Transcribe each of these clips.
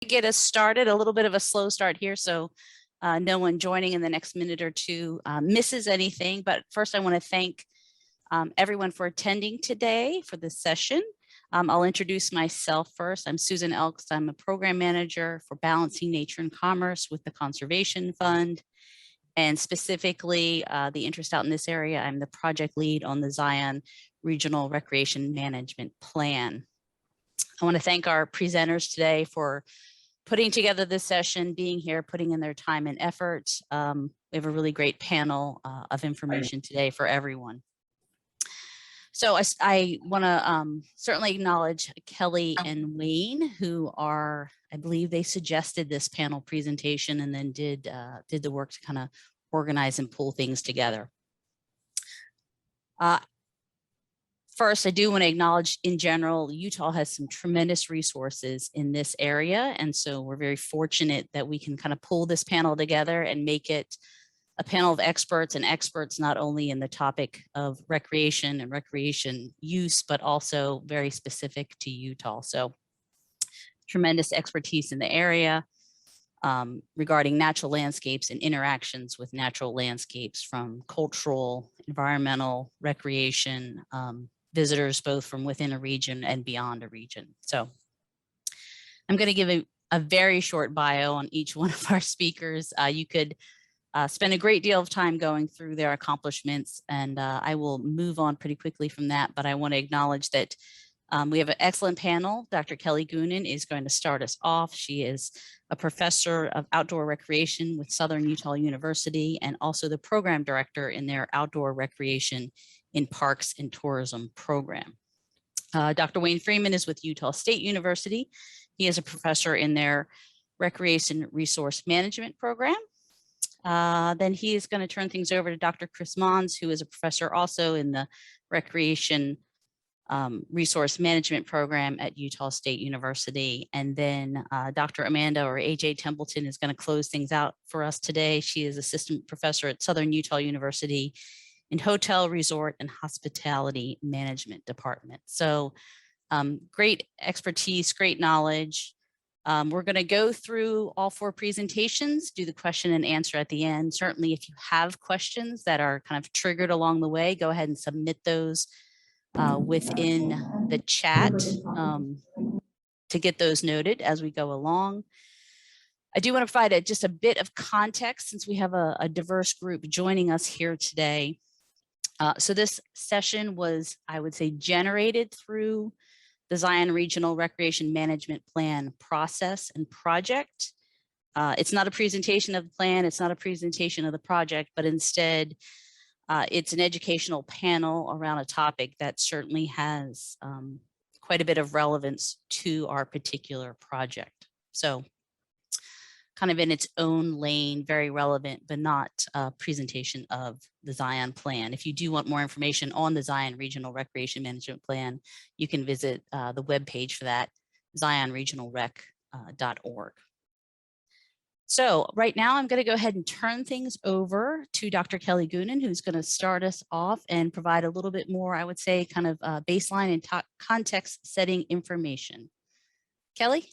Get us started, a little bit of a slow start here, so no one joining in the next minute or two misses anything. But first, I want to thank everyone for attending today for this session. I'll introduce myself first. I'm Susan Elks. I'm a program manager for Balancing Nature and Commerce with the Conservation Fund. And specifically, the interest out in this area, I'm the project lead on the Zion Regional Recreation Management Plan. I want to thank our presenters today for putting together this session, being here, putting in their time and effort. We have a really great panel of information today for everyone. So I want to certainly acknowledge Kelly and Wayne, who are, I believe they suggested this panel presentation and then did the work to kind of organize and pull things together. First, I do want to acknowledge in general, Utah has some tremendous resources in this area. And so we're very fortunate that we can kind of pull this panel together and make it a panel of experts, and experts not only in the topic of recreation and recreation use, but also very specific to Utah. So tremendous expertise in the area regarding natural landscapes and interactions with natural landscapes, from cultural, environmental, recreation, visitors both from within a region and beyond a region. So I'm going to give a very short bio on each one of our speakers. You could spend a great deal of time going through their accomplishments, and I will move on pretty quickly from that, but I want to acknowledge that we have an excellent panel. Dr. Kelly Goonan is going to start us off. She is a professor of outdoor recreation with Southern Utah University and also the program director in their outdoor recreation in parks and tourism program. Dr. Wayne Freeman is with Utah State University. He is a professor in their recreation resource management program. Then he is going to turn things over to Dr. Chris Mons, who is a professor also in the recreation resource management program at Utah State University. And then Dr. Amanda, or AJ Templeton, is going to close things out for us today. She is assistant professor at Southern Utah University in Hotel, Resort, and Hospitality Management Department. So great expertise, great knowledge. We're going to go through all four presentations, do the question and answer at the end. Certainly, if you have questions that are kind of triggered along the way, go ahead and submit those within the chat to get those noted as we go along. I do want to provide just a bit of context since we have a diverse group joining us here today. So this session was, I would say, generated through the Zion Regional Recreation Management Plan process and project. It's not a presentation of the plan, it's not a presentation of the project, but instead it's an educational panel around a topic that certainly has quite a bit of relevance to our particular project. So kind of in its own lane, very relevant, but not a presentation of the Zion plan. If you do want more information on the Zion Regional Recreation Management Plan, you can visit the webpage for that, zionregionalrec.org. So right now I'm going to go ahead and turn things over to Dr. Kelly Goonan, who's going to start us off and provide a little bit more, I would say, kind of baseline and context setting information. Kelly?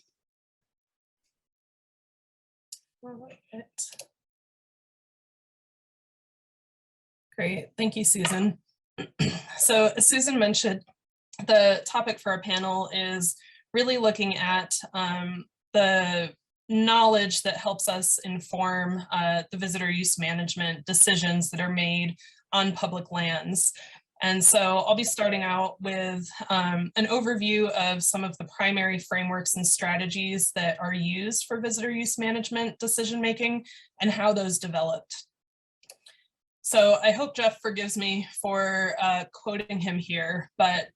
Great, thank you, Susan. So as Susan mentioned, the topic for our panel is really looking at the knowledge that helps us inform the visitor use management decisions that are made on public lands. And so I'll be starting out with an overview of some of the primary frameworks and strategies that are used for visitor use management decision-making and how those developed. So I hope Jeff forgives me for quoting him here, but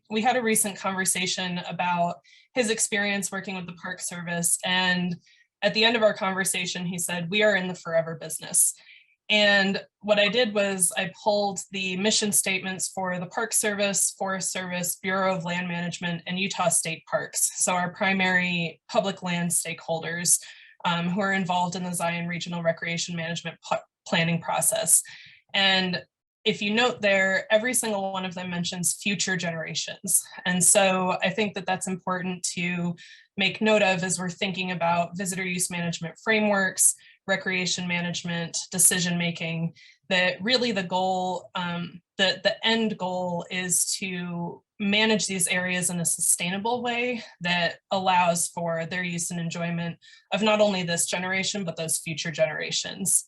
we had a recent conversation about his experience working with the Park Service. And at the end of our conversation, he said, "We are in the forever business." And what I did was I pulled the mission statements for the Park Service, Forest Service, Bureau of Land Management, and Utah State Parks. So our primary public land stakeholders who are involved in the Zion Regional Recreation Management planning process. And if you note there, every single one of them mentions future generations. And so I think that that's important to make note of as we're thinking about visitor use management frameworks, recreation management, decision-making, that really the goal, the end goal is to manage these areas in a sustainable way that allows for their use and enjoyment of not only this generation, but those future generations.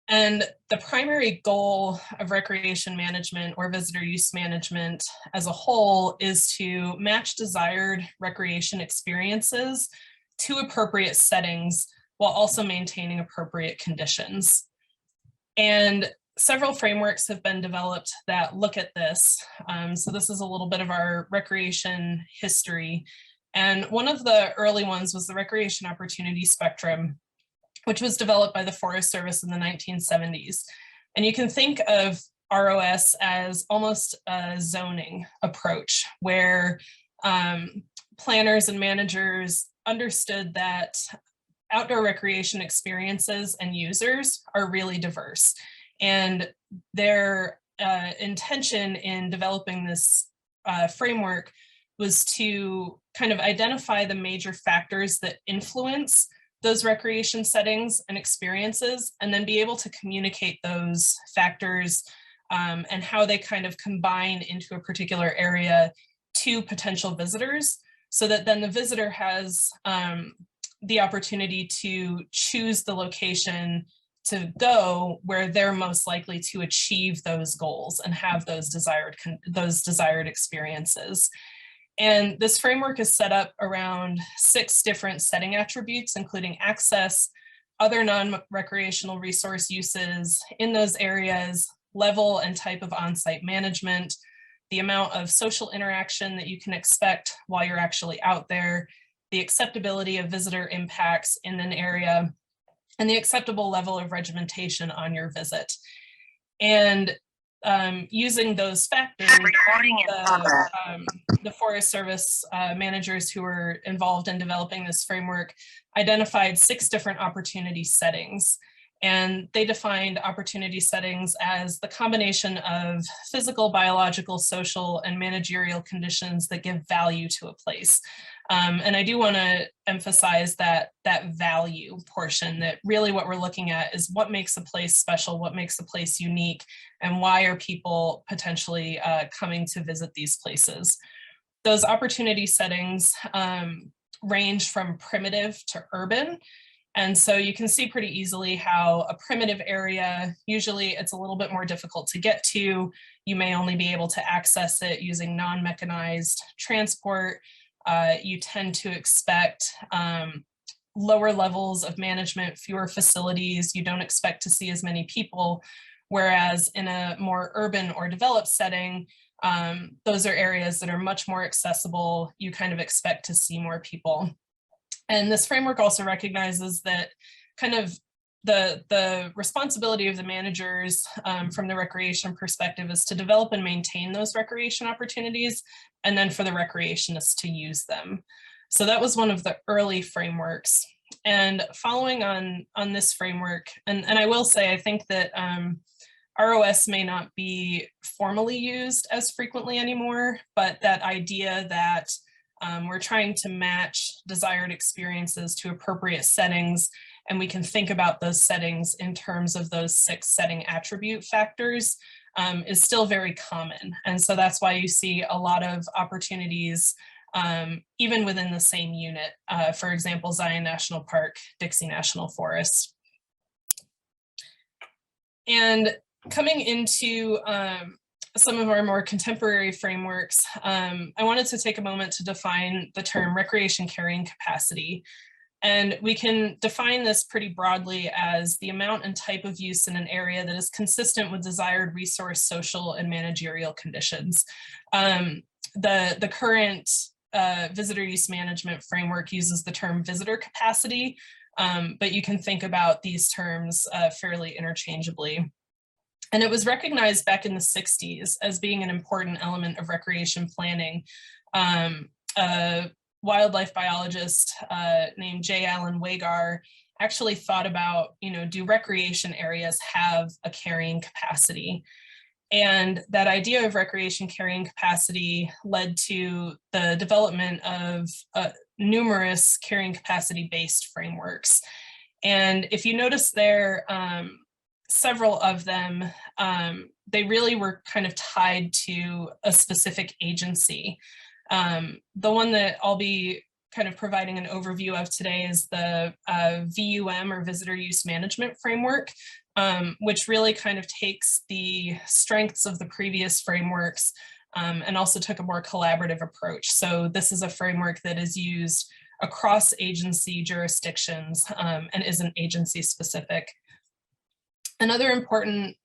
And the primary goal of recreation management or visitor use management as a whole is to match desired recreation experiences to appropriate settings while also maintaining appropriate conditions. And several frameworks have been developed that look at this. So this is a little bit of our recreation history. And one of the early ones was the Recreation Opportunity Spectrum, which was developed by the Forest Service in the 1970s. And you can think of ROS as almost a zoning approach where planners and managers understood that outdoor recreation experiences and users are really diverse. And their intention in developing this framework was to kind of identify the major factors that influence those recreation settings and experiences, and then be able to communicate those factors and how they kind of combine into a particular area to potential visitors, so that then the visitor has the opportunity to choose the location to go where they're most likely to achieve those goals and have those desired experiences. And this framework is set up around 6 different setting attributes, including access, other non-recreational resource uses in those areas, level and type of on-site management, the amount of social interaction that you can expect while you're actually out there, the acceptability of visitor impacts in an area, and the acceptable level of regimentation on your visit. And using those factors, the Forest Service managers who were involved in developing this framework identified 6 different opportunity settings. And they defined opportunity settings as the combination of physical, biological, social, and managerial conditions that give value to a place. And I do want to emphasize that value portion, that really what we're looking at is what makes a place special, what makes a place unique, and why are people potentially coming to visit these places. Those opportunity settings range from primitive to urban. And so you can see pretty easily how a primitive area, usually it's a little bit more difficult to get to. You may only be able to access it using non-mechanized transport. You tend to expect lower levels of management, fewer facilities. You don't expect to see as many people. Whereas in a more urban or developed setting, those are areas that are much more accessible. You kind of expect to see more people. And this framework also recognizes that kind of the responsibility of the managers from the recreation perspective is to develop and maintain those recreation opportunities, and then for the recreationists to use them. So that was one of the early frameworks. And following on this framework, and I will say, I think that ROS may not be formally used as frequently anymore, but that idea that we're trying to match desired experiences to appropriate settings, and we can think about those settings in terms of those 6 setting attribute factors is still very common. And so that's why you see a lot of opportunities even within the same unit. For example, Zion National Park, Dixie National Forest. And coming into some of our more contemporary frameworks, I wanted to take a moment to define the term recreation carrying capacity. And we can define this pretty broadly as the amount and type of use in an area that is consistent with desired resource, social, and managerial conditions. The current visitor use management framework uses the term visitor capacity, but you can think about these terms fairly interchangeably. And it was recognized back in the 60s as being an important element of recreation planning. A wildlife biologist named J. Allen Wagar actually thought about, do recreation areas have a carrying capacity? And that idea of recreation carrying capacity led to the development of numerous carrying capacity based frameworks. And if you notice there, several of them, they really were kind of tied to a specific agency. The one that I'll be kind of providing an overview of today is the VUM, or Visitor Use Management Framework, which really kind of takes the strengths of the previous frameworks and also took a more collaborative approach. So this is a framework that is used across agency jurisdictions and isn't agency specific. Another important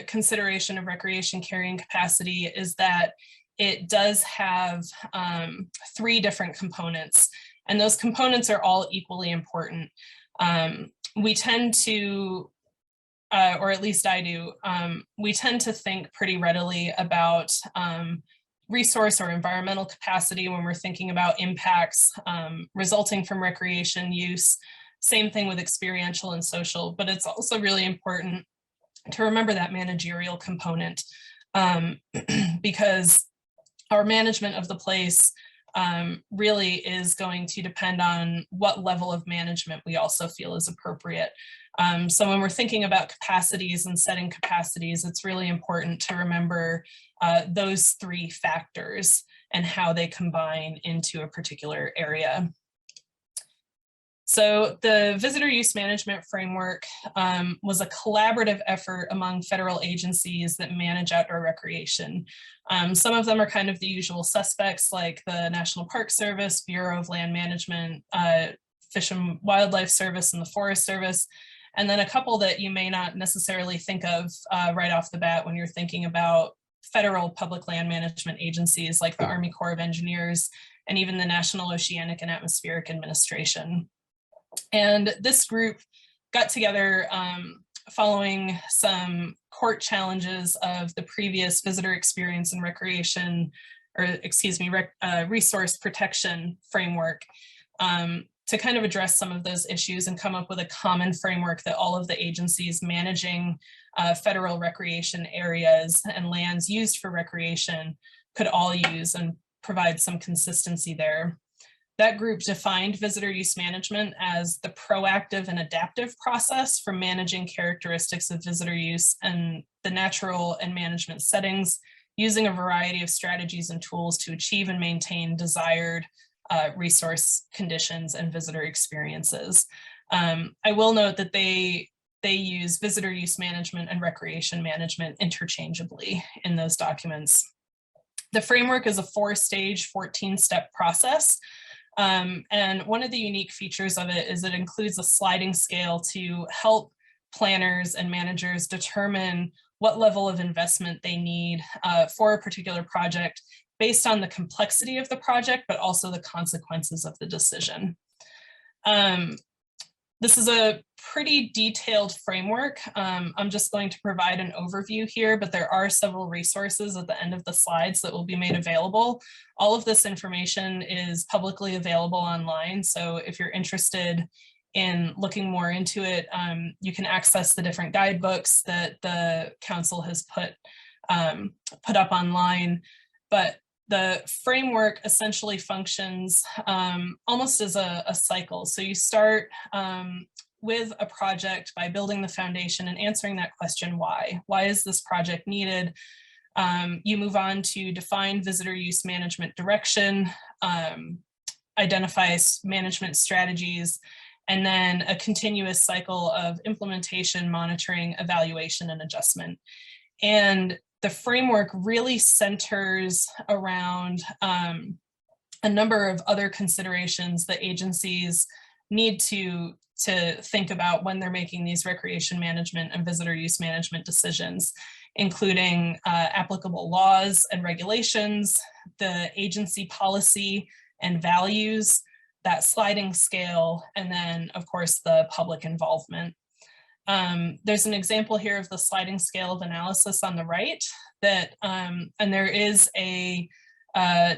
consideration of recreation carrying capacity is that it does have 3 different components, and those components are all equally important. We tend to, or at least I do, we tend to think pretty readily about resource or environmental capacity when we're thinking about impacts resulting from recreation use. Same thing with experiential and social, but it's also really important to remember that managerial component because our management of the place really is going to depend on what level of management we also feel is appropriate. So when we're thinking about capacities and setting capacities, it's really important to remember those 3 factors and how they combine into a particular area. So the Visitor Use Management Framework was a collaborative effort among federal agencies that manage outdoor recreation. Some of them are kind of the usual suspects, like the National Park Service, Bureau of Land Management, Fish and Wildlife Service, and the Forest Service. And then a couple that you may not necessarily think of right off the bat when you're thinking about federal public land management agencies, like the Army Corps of Engineers and even the National Oceanic and Atmospheric Administration. And this group got together following some court challenges of the previous visitor experience and recreation, or excuse me, resource protection framework to kind of address some of those issues and come up with a common framework that all of the agencies managing federal recreation areas and lands used for recreation could all use and provide some consistency there. That group defined visitor use management as the proactive and adaptive process for managing characteristics of visitor use and the natural and management settings, using a variety of strategies and tools to achieve and maintain desired resource conditions and visitor experiences. I will note that they use visitor use management and recreation management interchangeably in those documents. The framework is a 4-stage, 14-step process. And one of the unique features of it is it includes a sliding scale to help planners and managers determine what level of investment they need for a particular project based on the complexity of the project, but also the consequences of the decision. This is a pretty detailed framework. I'm just going to provide an overview here, but there are several resources at the end of the slides that will be made available. All of this information is publicly available online. So if you're interested in looking more into it, you can access the different guidebooks that the council has put up online. But the framework essentially functions almost as a cycle. So you start with a project by building the foundation and answering that question, why? Why is this project needed? You move on to define visitor use management direction, identify management strategies, and then a continuous cycle of implementation, monitoring, evaluation, and adjustment. And the framework really centers around a number of other considerations that agencies need to think about when they're making these recreation management and visitor use management decisions, including applicable laws and regulations, the agency policy and values, that sliding scale, and then of course the public involvement. There's an example here of the sliding scale of analysis on the right that, and there is a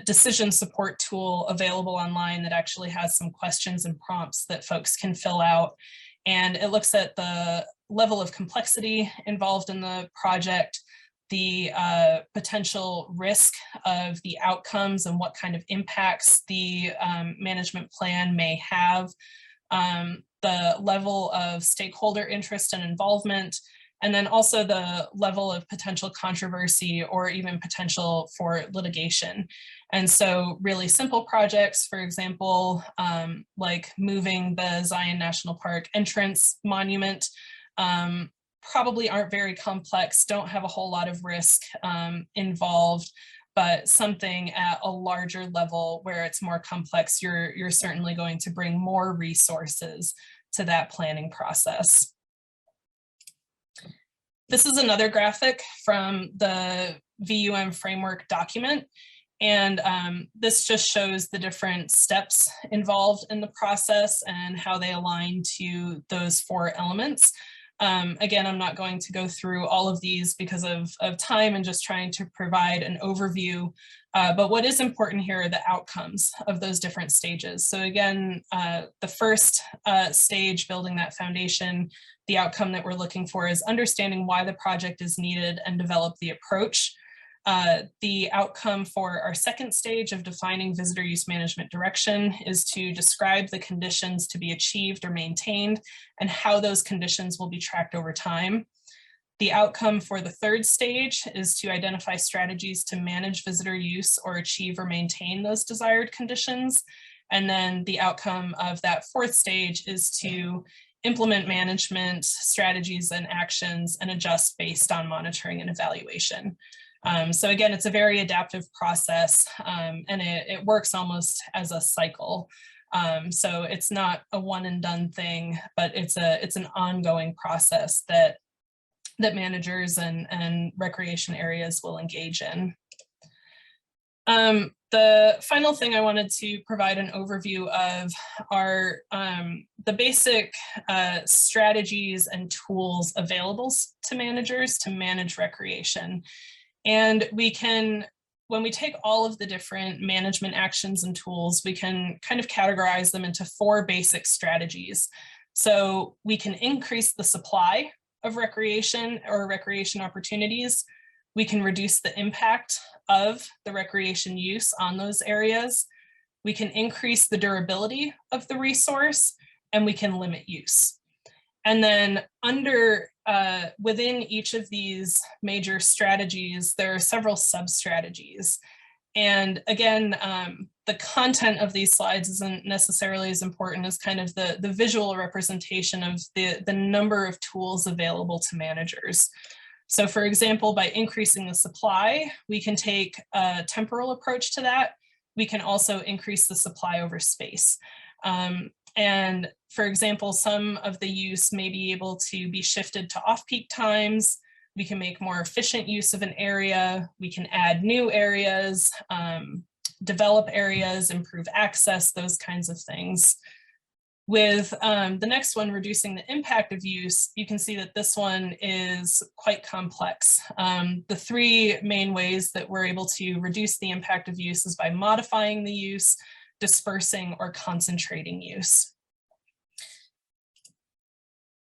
decision support tool available online that actually has some questions and prompts that folks can fill out. And it looks at the level of complexity involved in the project, the potential risk of the outcomes and what kind of impacts the management plan may have, the level of stakeholder interest and involvement, and then also the level of potential controversy or even potential for litigation. And so really simple projects, for example, like moving the Zion National Park entrance monument, probably aren't very complex, don't have a whole lot of risk involved, but something at a larger level where it's more complex, you're certainly going to bring more resources to that planning process. This is another graphic from the VUM framework document. And this just shows the different steps involved in the process and how they align to those 4 elements. Again, I'm not going to go through all of these because of time and just trying to provide an overview. But what is important here are the outcomes of those different stages. So again, the first stage, building that foundation, the outcome that we're looking for is understanding why the project is needed and develop the approach. The outcome for our second stage of defining visitor use management direction is to describe the conditions to be achieved or maintained and how those conditions will be tracked over time. The outcome for the third stage is to identify strategies to manage visitor use or achieve or maintain those desired conditions. And then the outcome of that fourth stage is to implement management strategies and actions and adjust based on monitoring and evaluation. So again, it's a very adaptive process, and it works almost as a cycle. So it's not a one and done thing, but it's an ongoing process that managers and recreation areas will engage in. The final thing I wanted to provide an overview of are the basic strategies and tools available to managers to manage recreation. And we can, when we take all of the different management actions and tools, we can kind of categorize them into 4 basic strategies. So we can increase the supply of recreation or recreation opportunities. We can reduce the impact of the recreation use on those areas. We can increase the durability of the resource, and we can limit use. And then within each of these major strategies, there are several sub-strategies. And again, the content of these slides isn't necessarily as important as kind of the visual representation of the number of tools available to managers. So for example, by increasing the supply, we can take a temporal approach to that. We can also increase the supply over space. And for example, some of the use may be able to be shifted to off-peak times. We can make more efficient use of an area. We can add new areas, develop areas, improve access, those kinds of things. With the next one, reducing the impact of use, you can see that this one is quite complex. The 3 main ways that we're able to reduce the impact of use is by modifying the use, dispersing, or concentrating use.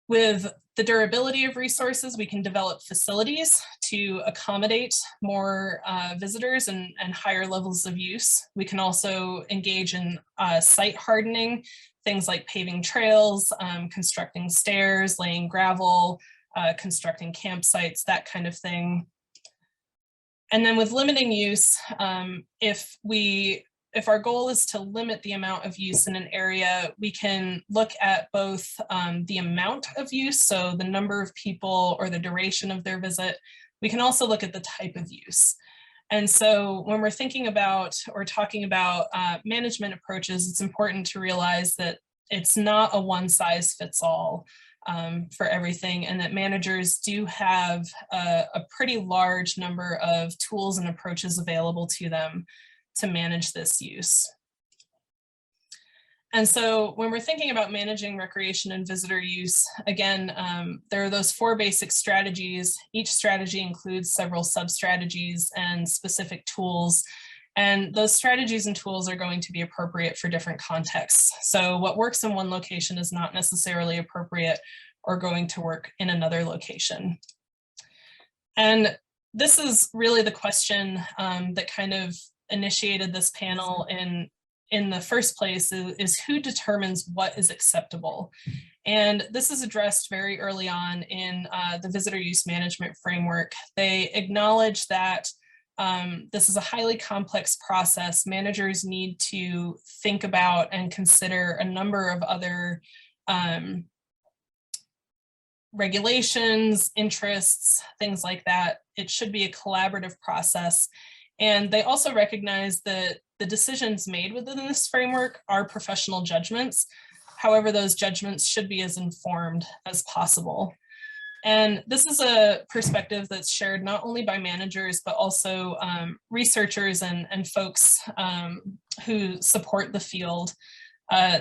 With the durability of resources, we can develop facilities to accommodate more visitors and higher levels of use. We can also engage in site hardening, things like paving trails, constructing stairs, laying gravel, constructing campsites, that kind of thing. And then with limiting use, if our goal is to limit the amount of use in an area, we can look at both the amount of use, so the number of people or the duration of their visit. We can also look at the type of use. And so when we're thinking about or talking about management approaches, it's important to realize that it's not a one-size-fits-all for everything, and that managers do have a pretty large number of tools and approaches available to them to manage this use. And so when we're thinking about managing recreation and visitor use, again, there are those 4 basic strategies. Each strategy includes several sub-strategies and specific tools. And those strategies and tools are going to be appropriate for different contexts. So what works in one location is not necessarily appropriate or going to work in another location. And this is really the question that kind of initiated this panel in the first place is who determines what is acceptable? And this is addressed very early on in the visitor use management framework. They acknowledge that this is a highly complex process. Managers need to think about and consider a number of other regulations, interests, things like that. It should be a collaborative process. And they also recognize that the decisions made within this framework are professional judgments. However, those judgments should be as informed as possible. And this is a perspective that's shared not only by managers, but also researchers and folks who support the field.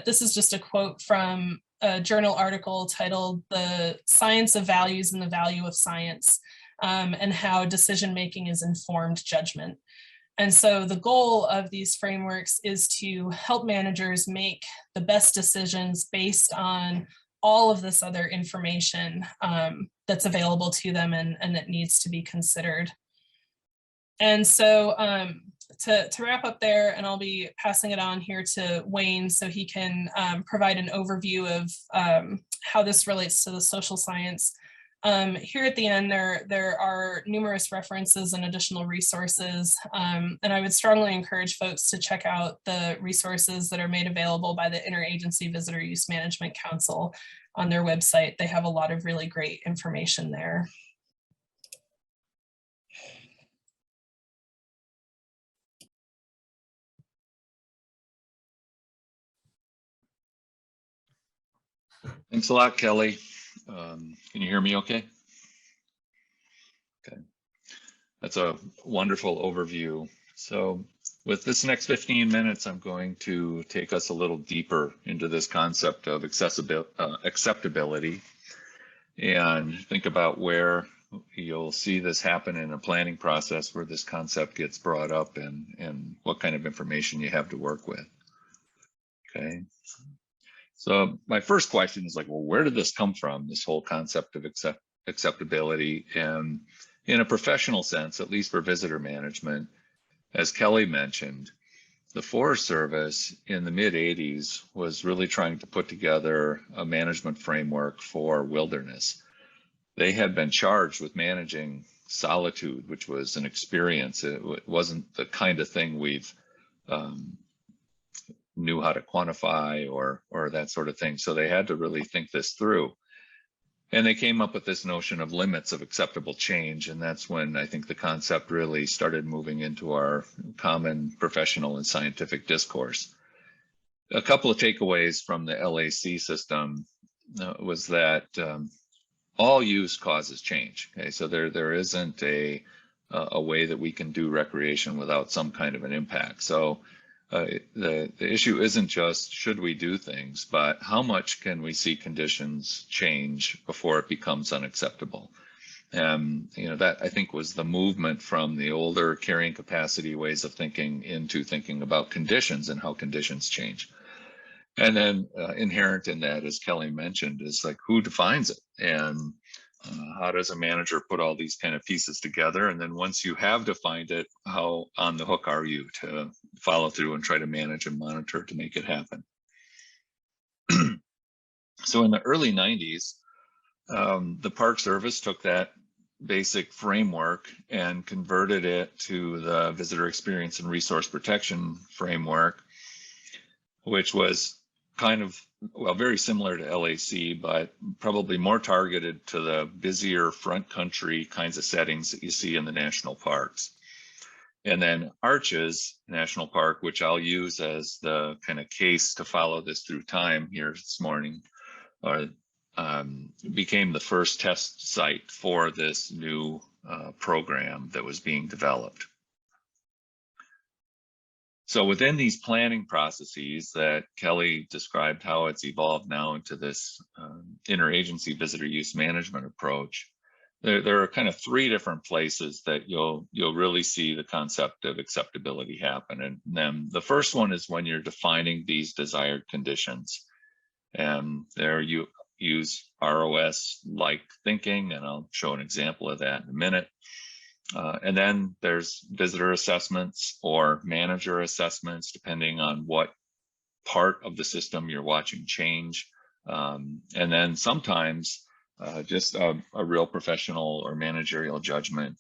This is just a quote from a journal article titled "The Science of Values and the Value of Science," and how decision-making is informed judgment. And so the goal of these frameworks is to help managers make the best decisions based on all of this other information that's available to them and that needs to be considered. And so to wrap up there, and I'll be passing it on here to Wayne so he can provide an overview of how this relates to the social science. Here at the end, there are numerous references and additional resources, and I would strongly encourage folks to check out the resources that are made available by the Interagency Visitor Use Management Council on their website. They have a lot of really great information there. Thanks a lot, Kelly. Can you hear me okay? Okay. That's a wonderful overview. So with this next 15 minutes, I'm going to take us a little deeper into this concept of acceptability and think about where you'll see this happen in a planning process where this concept gets brought up and what kind of information you have to work with. Okay. So my first question is like, well, where did this come from, this whole concept of acceptability? And in a professional sense, at least for visitor management, as Kelly mentioned, the Forest Service in the mid-'80s was really trying to put together a management framework for wilderness. They had been charged with managing solitude, which was an experience. It wasn't the kind of thing we've knew how to quantify or that sort of thing. So they had to really think this through. And they came up with this notion of limits of acceptable change. And that's when I think the concept really started moving into our common professional and scientific discourse. A couple of takeaways from the LAC system was that all use causes change. Okay, so there isn't a way that we can do recreation without some kind of an impact. So the issue isn't just should we do things, but how much can we see conditions change before it becomes unacceptable? That I think was the movement from the older carrying capacity ways of thinking into thinking about conditions and how conditions change. And then inherent in that, as Kelly mentioned, is like who defines it and how does a manager put all these kind of pieces together? And then once you have defined it, how on the hook are you to follow through and try to manage and monitor to make it happen? So in the early 90s, the Park Service took that basic framework and converted it to the Visitor Experience and Resource Protection Framework, which was kind of, well, very similar to LAC, but probably more targeted to the busier front country kinds of settings that you see in the national parks. And then Arches National Park, which I'll use as the kind of case to follow this through time here this morning, became the first test site for this new program that was being developed. So within these planning processes that Kelly described how it's evolved now into this interagency visitor use management approach, there are kind of three different places that you'll really see the concept of acceptability happen. And then the first one is when you're defining these desired conditions. And there you use ROS-like thinking, and I'll show an example of that in a minute. And then there's visitor assessments or manager assessments, depending on what part of the system you're watching change. And then sometimes just a real professional or managerial judgment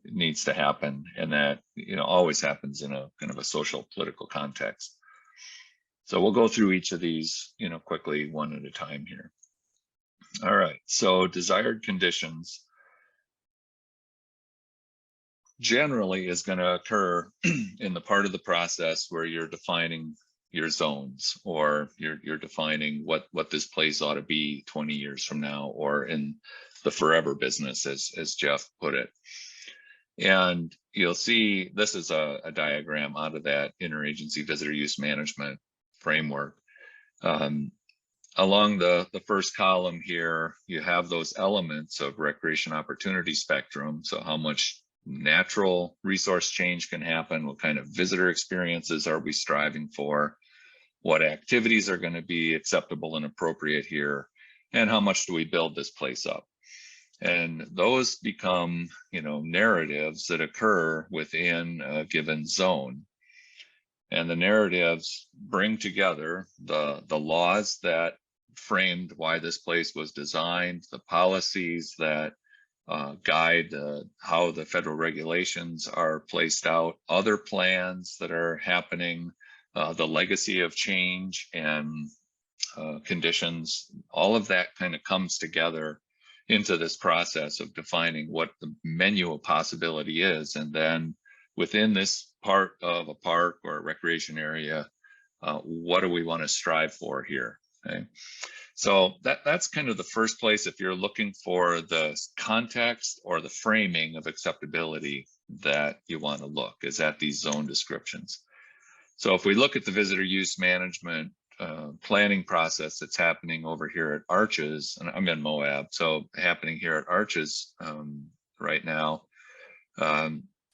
needs to happen, and that always happens in a kind of a social political context. So we'll go through each of these quickly, one at a time here. All right, so desired conditions generally is going to occur in the part of the process where you're defining your zones, or you're defining what this place ought to be 20 years from now, or in the forever business, as Jeff put it. And you'll see this is a diagram out of that interagency visitor use management framework. Along the first column here, you have those elements of recreation opportunity spectrum. So how much natural resource change can happen, what kind of visitor experiences are we striving for, what activities are going to be acceptable and appropriate here, and how much do we build this place up. And those become narratives that occur within a given zone. And the narratives bring together the laws that framed why this place was designed, the policies that guide how the federal regulations are placed out, other plans that are happening, the legacy of change and conditions. All of that kind of comes together into this process of defining what the menu of possibility is. And then within this part of a park or a recreation area, what do we want to strive for here? Okay. So that's kind of the first place if you're looking for the context or the framing of acceptability that you want to look, is at these zone descriptions. So if we look at the visitor use management planning process that's happening over here at Arches, and I'm in Moab, so happening here at Arches right now,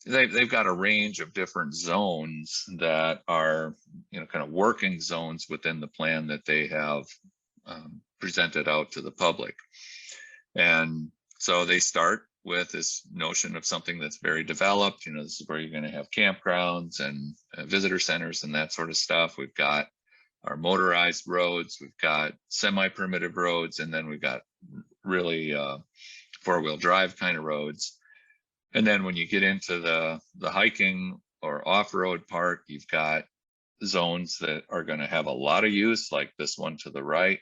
they've got a range of different zones that are kind of working zones within the plan that they have presented out to the public. And so they start with this notion of something that's very developed. This is where you're going to have campgrounds and visitor centers and that sort of stuff. We've got our motorized roads, we've got semi-primitive roads, and then we've got really four-wheel drive kind of roads. And then when you get into the hiking or off-road part, you've got zones that are going to have a lot of use, like this one to the right,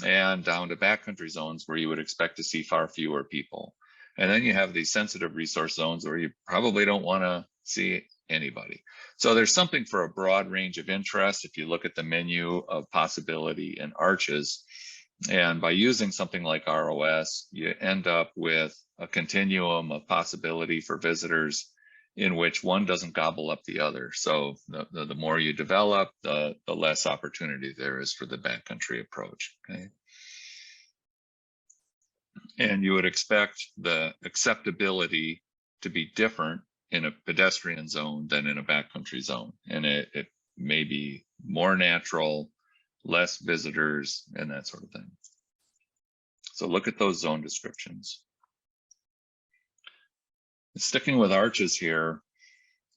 and down to backcountry zones where you would expect to see far fewer people. And then you have these sensitive resource zones where you probably don't want to see anybody. So there's something for a broad range of interest if you look at the menu of possibility in Arches. And by using something like ROS, you end up with a continuum of possibility for visitors in which one doesn't gobble up the other. So the more you develop, the less opportunity there is for the backcountry approach. Okay. And you would expect the acceptability to be different in a pedestrian zone than in a backcountry zone. And it may be more natural, less visitors, and that sort of thing. So look at those zone descriptions. Sticking with Arches here,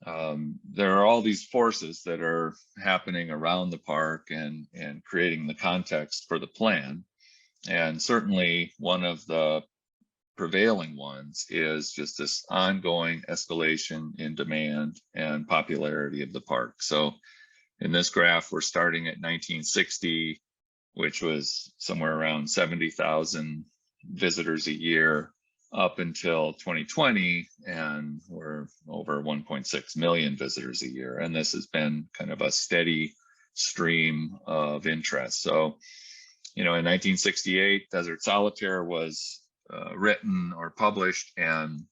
there are all these forces that are happening around the park and creating the context for the plan. And certainly one of the prevailing ones is just this ongoing escalation in demand and popularity of the park. So in this graph, we're starting at 1960, which was somewhere around 70,000 visitors a year, up until 2020, and we're over 1.6 million visitors a year. And this has been kind of a steady stream of interest. So, in 1968, Desert Solitaire was written or published. And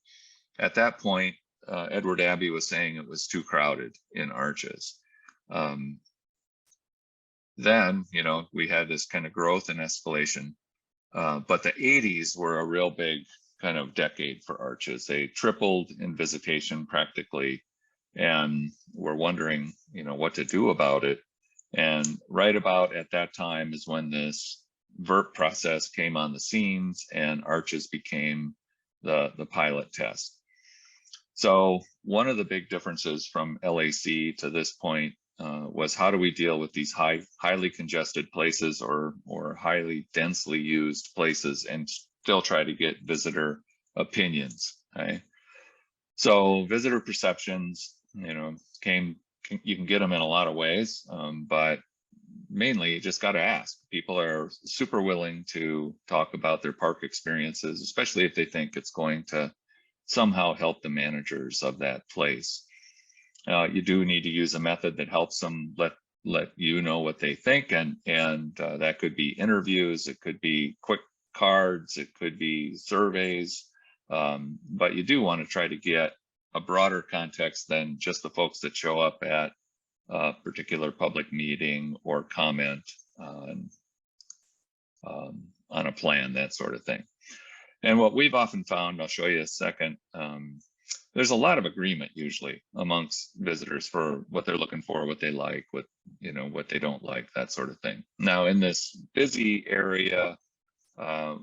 at that point, Edward Abbey was saying it was too crowded in Arches. Then, we had this kind of growth and escalation. But the 80s were a real big kind of decade for arches. They tripled in visitation practically, and we're wondering, what to do about it. And right about at that time is when this VERT process came on the scenes and arches became the pilot test. So one of the big differences from LAC to this point was how do we deal with these highly congested places or highly densely used places and still try to get visitor opinions, okay? So visitor perceptions, you can get them in a lot of ways, but mainly you just got to ask. People are super willing to talk about their park experiences, especially if they think it's going to somehow help the managers of that place. You do need to use a method that helps them let you know what they think, and that could be interviews, it could be quick cards, it could be surveys, but you do want to try to get a broader context than just the folks that show up at a particular public meeting or comment on a plan, that sort of thing. And what we've often found, I'll show you a second, there's a lot of agreement usually amongst visitors for what they're looking for, what they like, what they don't like, that sort of thing. Now in this busy area,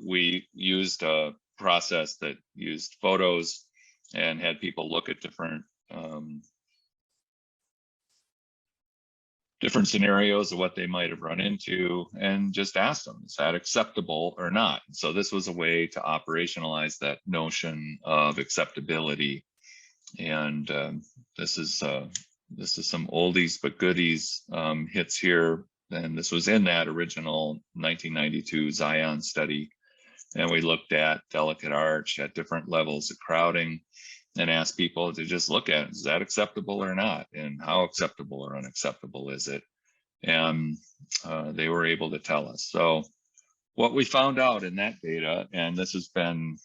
we used a process that used photos and had people look at different scenarios of what they might have run into and just ask them, is that acceptable or not? So this was a way to operationalize that notion of acceptability. And this is some oldies but goodies hits here. And this was in that original 1992 Zion study. And we looked at delicate arch at different levels of crowding and asked people to just look at, is that acceptable or not? And how acceptable or unacceptable is it? And they were able to tell us. So what we found out in that data, and this has been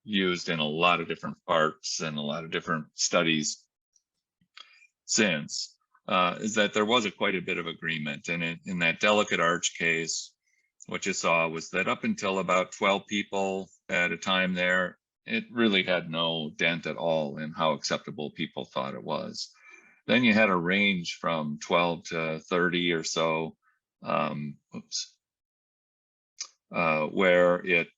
used in a lot of different parks and a lot of different studies since, is that there was quite a bit of agreement. And in that delicate arch case, what you saw was that up until about 12 people at a time there, it really had no dent at all in how acceptable people thought it was. Then you had a range from 12 to 30 or so, where it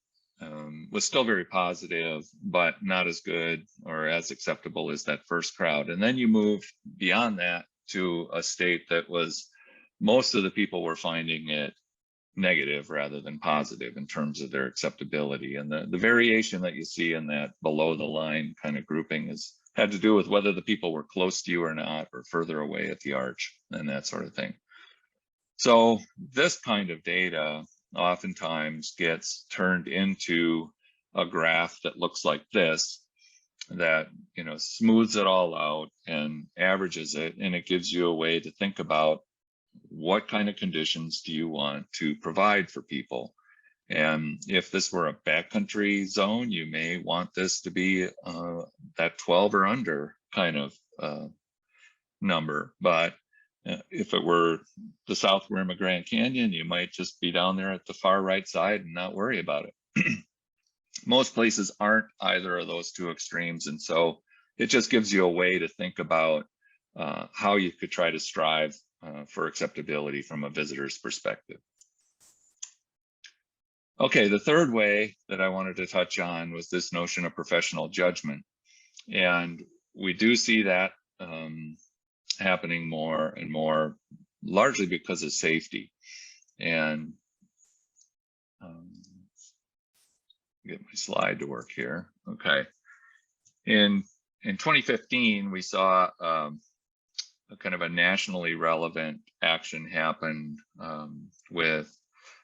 was still very positive, but not as good or as acceptable as that first crowd. And then you moved beyond that to a state that was, most of the people were finding it negative rather than positive in terms of their acceptability. And the variation that you see in that below the line kind of grouping had to do with whether the people were close to you or not, or further away at the arch and that sort of thing. So this kind of data oftentimes gets turned into a graph that looks like this, that smooths it all out and averages it, and it gives you a way to think about what kind of conditions do you want to provide for people. And if this were a backcountry zone, you may want this to be that 12 or under kind of number. But if it were the south rim of Grand Canyon, you might just be down there at the far right side and not worry about it. Most places aren't either of those two extremes. And so it just gives you a way to think about how you could try to strive for acceptability from a visitor's perspective. Okay, the third way that I wanted to touch on was this notion of professional judgment. And we do see that happening more and more, largely because of safety. And get my slide to work here. Okay. In 2015, we saw a kind of a nationally relevant action happen with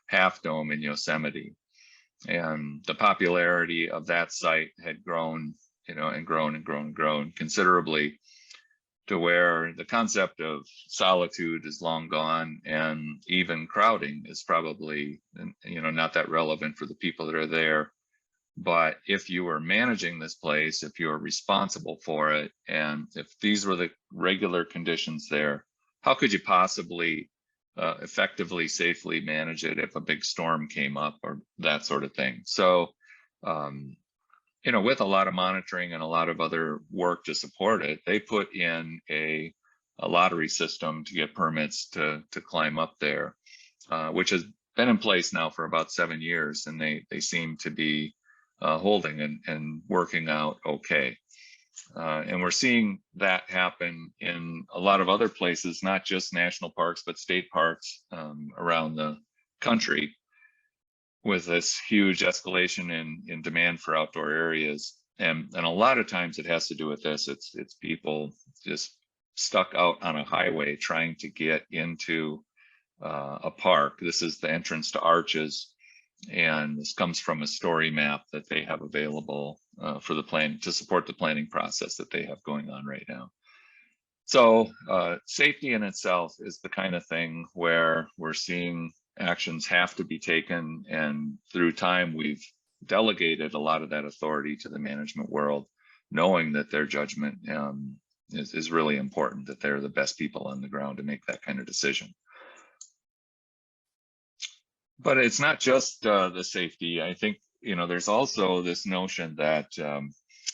Half Dome in Yosemite. And the popularity of that site had grown, and grown considerably, to where the concept of solitude is long gone, and even crowding is probably, not that relevant for the people that are there. But if you were managing this place, if you were responsible for it, and if these were the regular conditions there, how could you possibly effectively, safely manage it if a big storm came up or that sort of thing? So with a lot of monitoring and a lot of other work to support it, they put in a lottery system to get permits to climb up there, which has been in place now for about 7 years, and they seem to be holding and working out okay. And we're seeing that happen in a lot of other places, not just national parks, but state parks around the country, with this huge escalation in demand for outdoor areas. And a lot of times it has to do with this. It's people just stuck out on a highway trying to get into a park. This is the entrance to Arches, and this comes from a story map that they have available for the plan to support the planning process that they have going on right now. So safety in itself is the kind of thing where we're seeing actions have to be taken, and through time we've delegated a lot of that authority to the management world, knowing that their judgment is really important, that they're the best people on the ground to make that kind of decision. But it's not just the safety. I think, there's also this notion that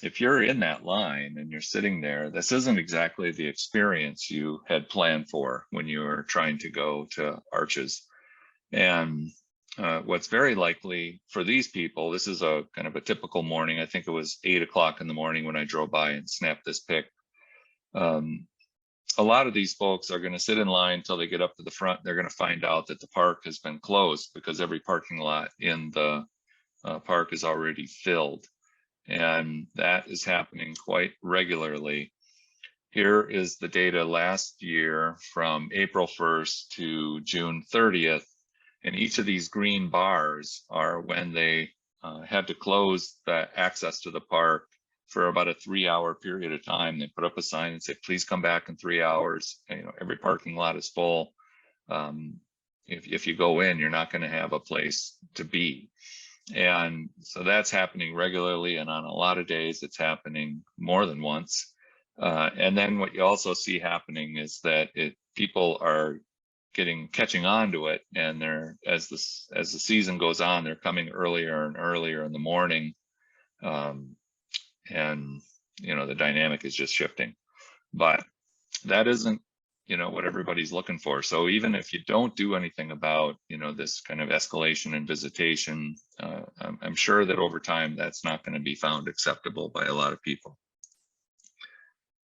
if you're in that line and you're sitting there, this isn't exactly the experience you had planned for when you were trying to go to Arches. And what's very likely for these people, this is a kind of a typical morning. I think it was 8 o'clock in the morning when I drove by and snapped this pic. A lot of these folks are going to sit in line until they get up to the front. They're going to find out that the park has been closed because every parking lot in the park is already filled. And that is happening quite regularly. Here is the data last year from April 1st to June 30th. And each of these green bars are when they had to close the access to the park for about a 3-hour period of time. They put up a sign and say, please come back in 3 hours. Every parking lot is full. If you go in, you're not going to have a place to be. And so that's happening regularly. And on a lot of days, it's happening more than once. And then what you also see happening is that people are catching on to it, and they're as the season goes on, they're coming earlier and earlier in the morning, and the dynamic is just shifting. But that isn't what everybody's looking for. So even if you don't do anything about this kind of escalation in visitation, I'm sure that over time that's not going to be found acceptable by a lot of people.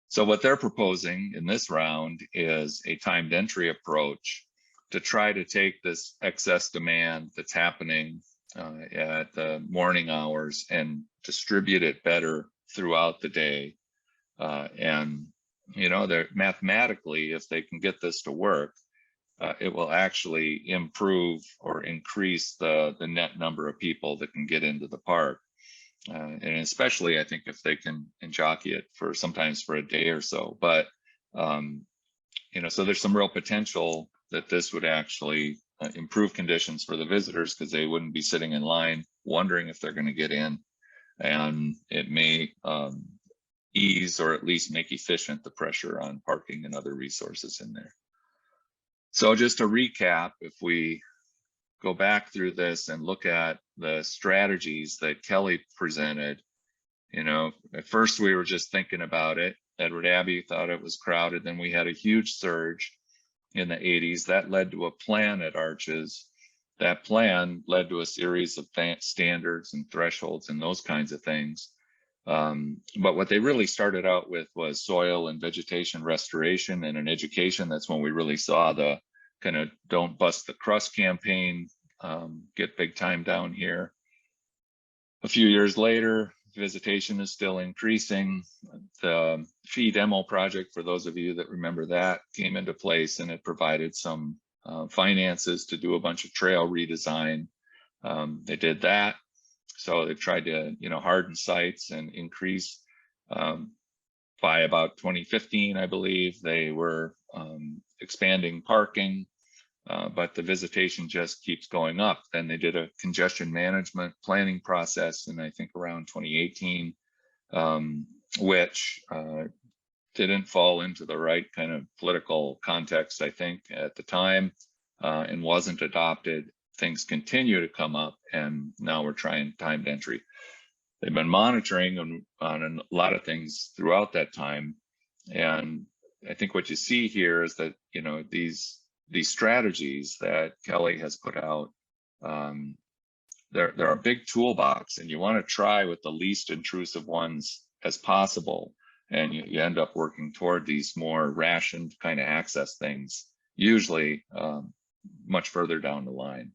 So what they're proposing in this round is a timed entry approach to try to take this excess demand that's happening at the morning hours and distribute it better throughout the day. And they're mathematically, if they can get this to work, it will actually improve or increase the net number of people that can get into the park. And especially, I think, if they can jockey it sometimes for a day or so. But so there's some real potential that this would actually improve conditions for the visitors, because they wouldn't be sitting in line wondering if they're going to get in, and it may ease or at least make efficient the pressure on parking and other resources in there. So just to recap, if we go back through this and look at the strategies that Kelly presented, at first we were just thinking about it. Edward Abbey thought it was crowded. Then we had a huge surge in the 80s. That led to a plan at Arches. That plan led to a series of standards and thresholds and those kinds of things. But what they really started out with was soil and vegetation restoration and an education. That's when we really saw the kind of don't bust the crust campaign get big time down here. A few years later, visitation is still increasing. The fee demo project, for those of you that remember that, came into place, and it provided some finances to do a bunch of trail redesign. They did that. So they tried to, harden sites and increase. By about 2015, I believe, they were expanding parking, but the visitation just keeps going up. Then they did a congestion management planning process, and I think around 2018, which didn't fall into the right kind of political context, I think, at the time, and wasn't adopted. Things continue to come up, and now we're trying timed entry. they've been monitoring on a lot of things throughout that time. And I think what you see here is that, you know, these strategies that Kelly has put out, they're a big toolbox, and you want to try with the least intrusive ones as possible. And you end up working toward these more rationed kind of access things, usually much further down the line.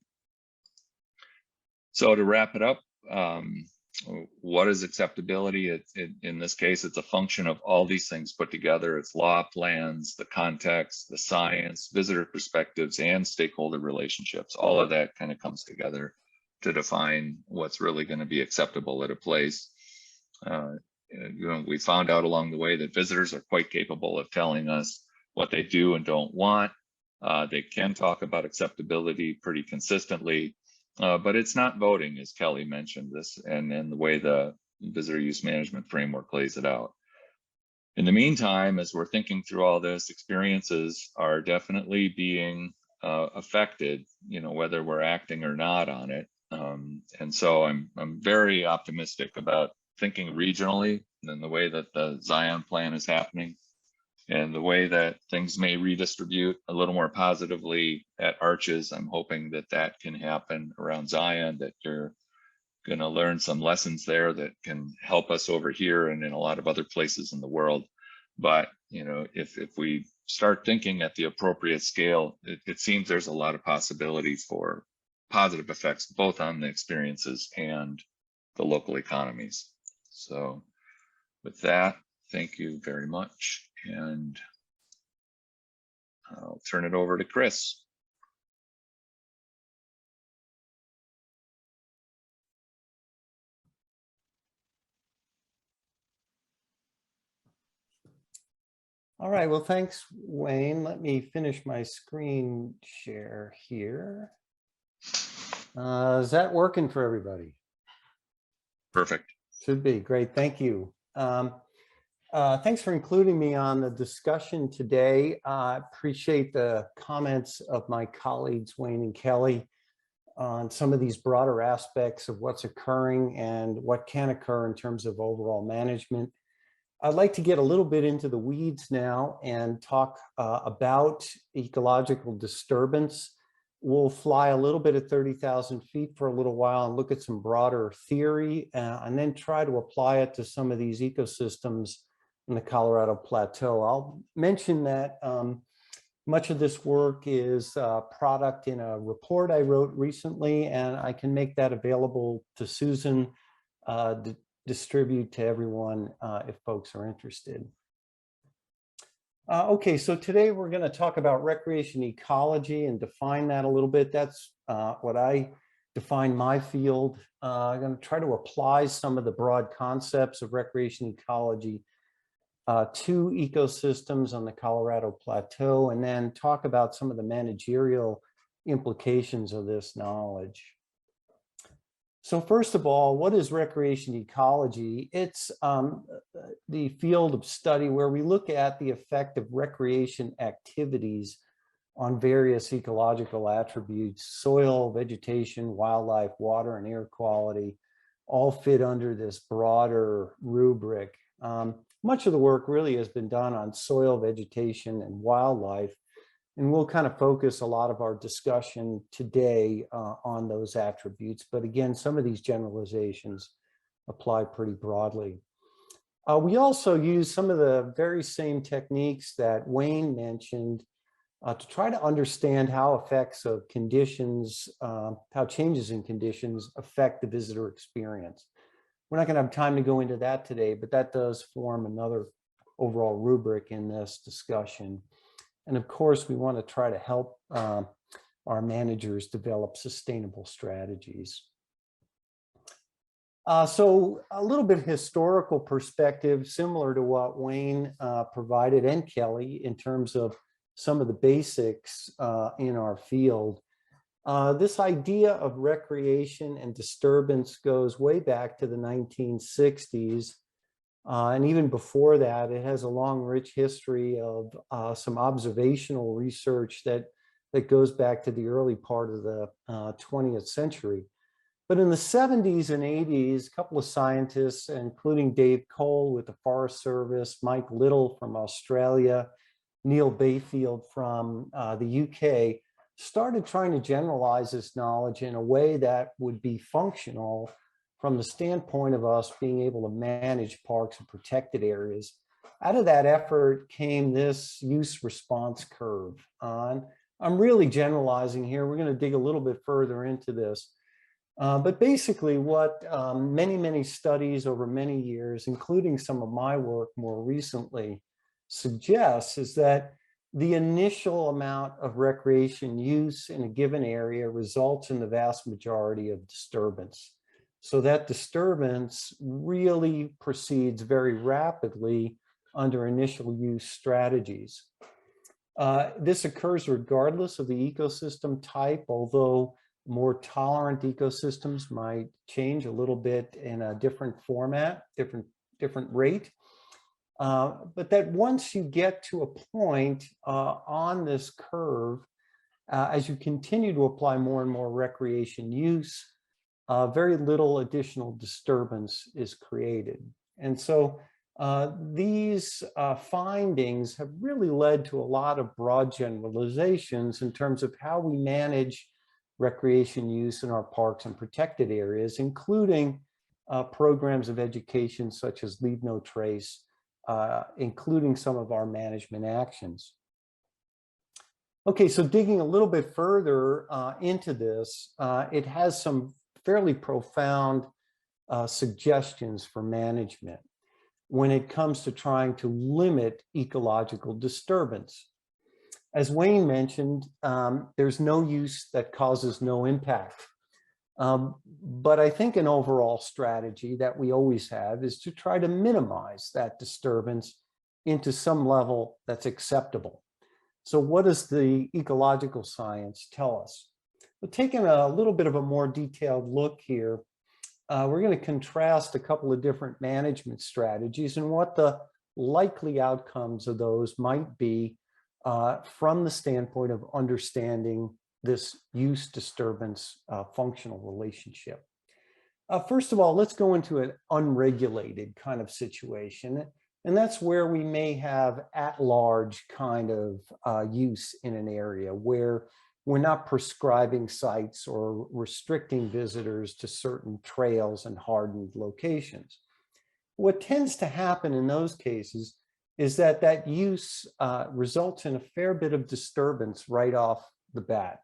So to wrap it up, what is acceptability? In this case, it's a function of all these things put together. It's law, plans, the context, the science, visitor perspectives, and stakeholder relationships. All of that kind of comes together to define what's really going to be acceptable at a place. You know, we found out along the way that visitors are quite capable of telling us what they do and don't want. They can talk about acceptability pretty consistently. But it's not voting, as Kelly mentioned this, and the way the visitor use management framework lays it out. In the meantime, as we're thinking through all this, experiences are definitely being affected, you know, whether we're acting or not on it. And so I'm very optimistic about thinking regionally and the way that the Zion plan is happening, and the way that things may redistribute a little more positively at Arches. I'm hoping that that can happen around Zion, that you're going to learn some lessons there that can help us over here and in a lot of other places in the world. But, you know, if we start thinking at the appropriate scale, it seems there's a lot of possibilities for positive effects, both on the experiences and the local economies. So with that, thank you very much. And I'll turn it over to Chris. All right, well, thanks, Wayne. Let me finish my screen share here. Is that working for everybody? Perfect. Should be. Great, thank you. Thanks for including me on the discussion today. I appreciate the comments of my colleagues, Wayne and Kelly, on some of these broader aspects of what's occurring and what can occur in terms of overall management. I'd like to get a little bit into the weeds now and talk about ecological disturbance. We'll fly a little bit at 30,000 feet for a little while and look at some broader theory and then try to apply it to some of these ecosystems in the Colorado Plateau. I'll mention that much of this work is a product in a report I wrote recently, and I can make that available to Susan to distribute to everyone if folks are interested. Okay, so today we're going to talk about recreation ecology and define that a little bit. That's what I define my field. I'm going to try to apply some of the broad concepts of recreation ecology to ecosystems on the Colorado Plateau, and then talk about some of the managerial implications of this knowledge. So first of all, what is recreation ecology? It's the field of study where we look at the effect of recreation activities on various ecological attributes: soil, vegetation, wildlife, water, and air quality, all fit under this broader rubric. Much of the work really has been done on soil, vegetation, and wildlife, and we'll kind of focus a lot of our discussion today on those attributes. But again, some of these generalizations apply pretty broadly. We also use some of the very same techniques that Wayne mentioned to try to understand how effects of conditions, how changes in conditions affect the visitor experience. We're not going to have time to go into that today, but that does form another overall rubric in this discussion. And of course, we want to try to help our managers develop sustainable strategies. So a little bit historical perspective, similar to what Wayne provided and Kelly in terms of some of the basics in our field. This idea of recreation and disturbance goes way back to the 1960s. And even before that, it has a long, rich history of some observational research that goes back to the early part of the 20th century. But in the 70s and 80s, a couple of scientists, including Dave Cole with the Forest Service, Mike Little from Australia, Neil Bayfield from the UK, started trying to generalize this knowledge in a way that would be functional from the standpoint of us being able to manage parks and protected areas. Out of that effort came this use response curve. I'm really generalizing here. We're going to dig a little bit further into this. But basically what many studies over many years, including some of my work more recently, suggests is that the initial amount of recreation use in a given area results in the vast majority of disturbance. So that disturbance really proceeds very rapidly under initial use strategies. This occurs regardless of the ecosystem type, although more tolerant ecosystems might change a little bit in a different format, different rate. But that once you get to a point on this curve, as you continue to apply more and more recreation use, very little additional disturbance is created. And so these findings have really led to a lot of broad generalizations in terms of how we manage recreation use in our parks and protected areas, including programs of education such as Leave No Trace, including some of our management actions. Okay, so digging a little bit further into this, it has some fairly profound suggestions for management when it comes to trying to limit ecological disturbance. As Wayne mentioned, there's no use that causes no impact. But I think an overall strategy that we always have is to try to minimize that disturbance into some level that's acceptable. So what does the ecological science tell us? Well, taking a little bit of a more detailed look here, we're going to contrast a couple of different management strategies and what the likely outcomes of those might be from the standpoint of understanding this use disturbance functional relationship. First of all, let's go into an unregulated kind of situation. And that's where we may have at-large kind of use in an area where we're not prescribing sites or restricting visitors to certain trails and hardened locations. What tends to happen in those cases is that that use results in a fair bit of disturbance right off the bat.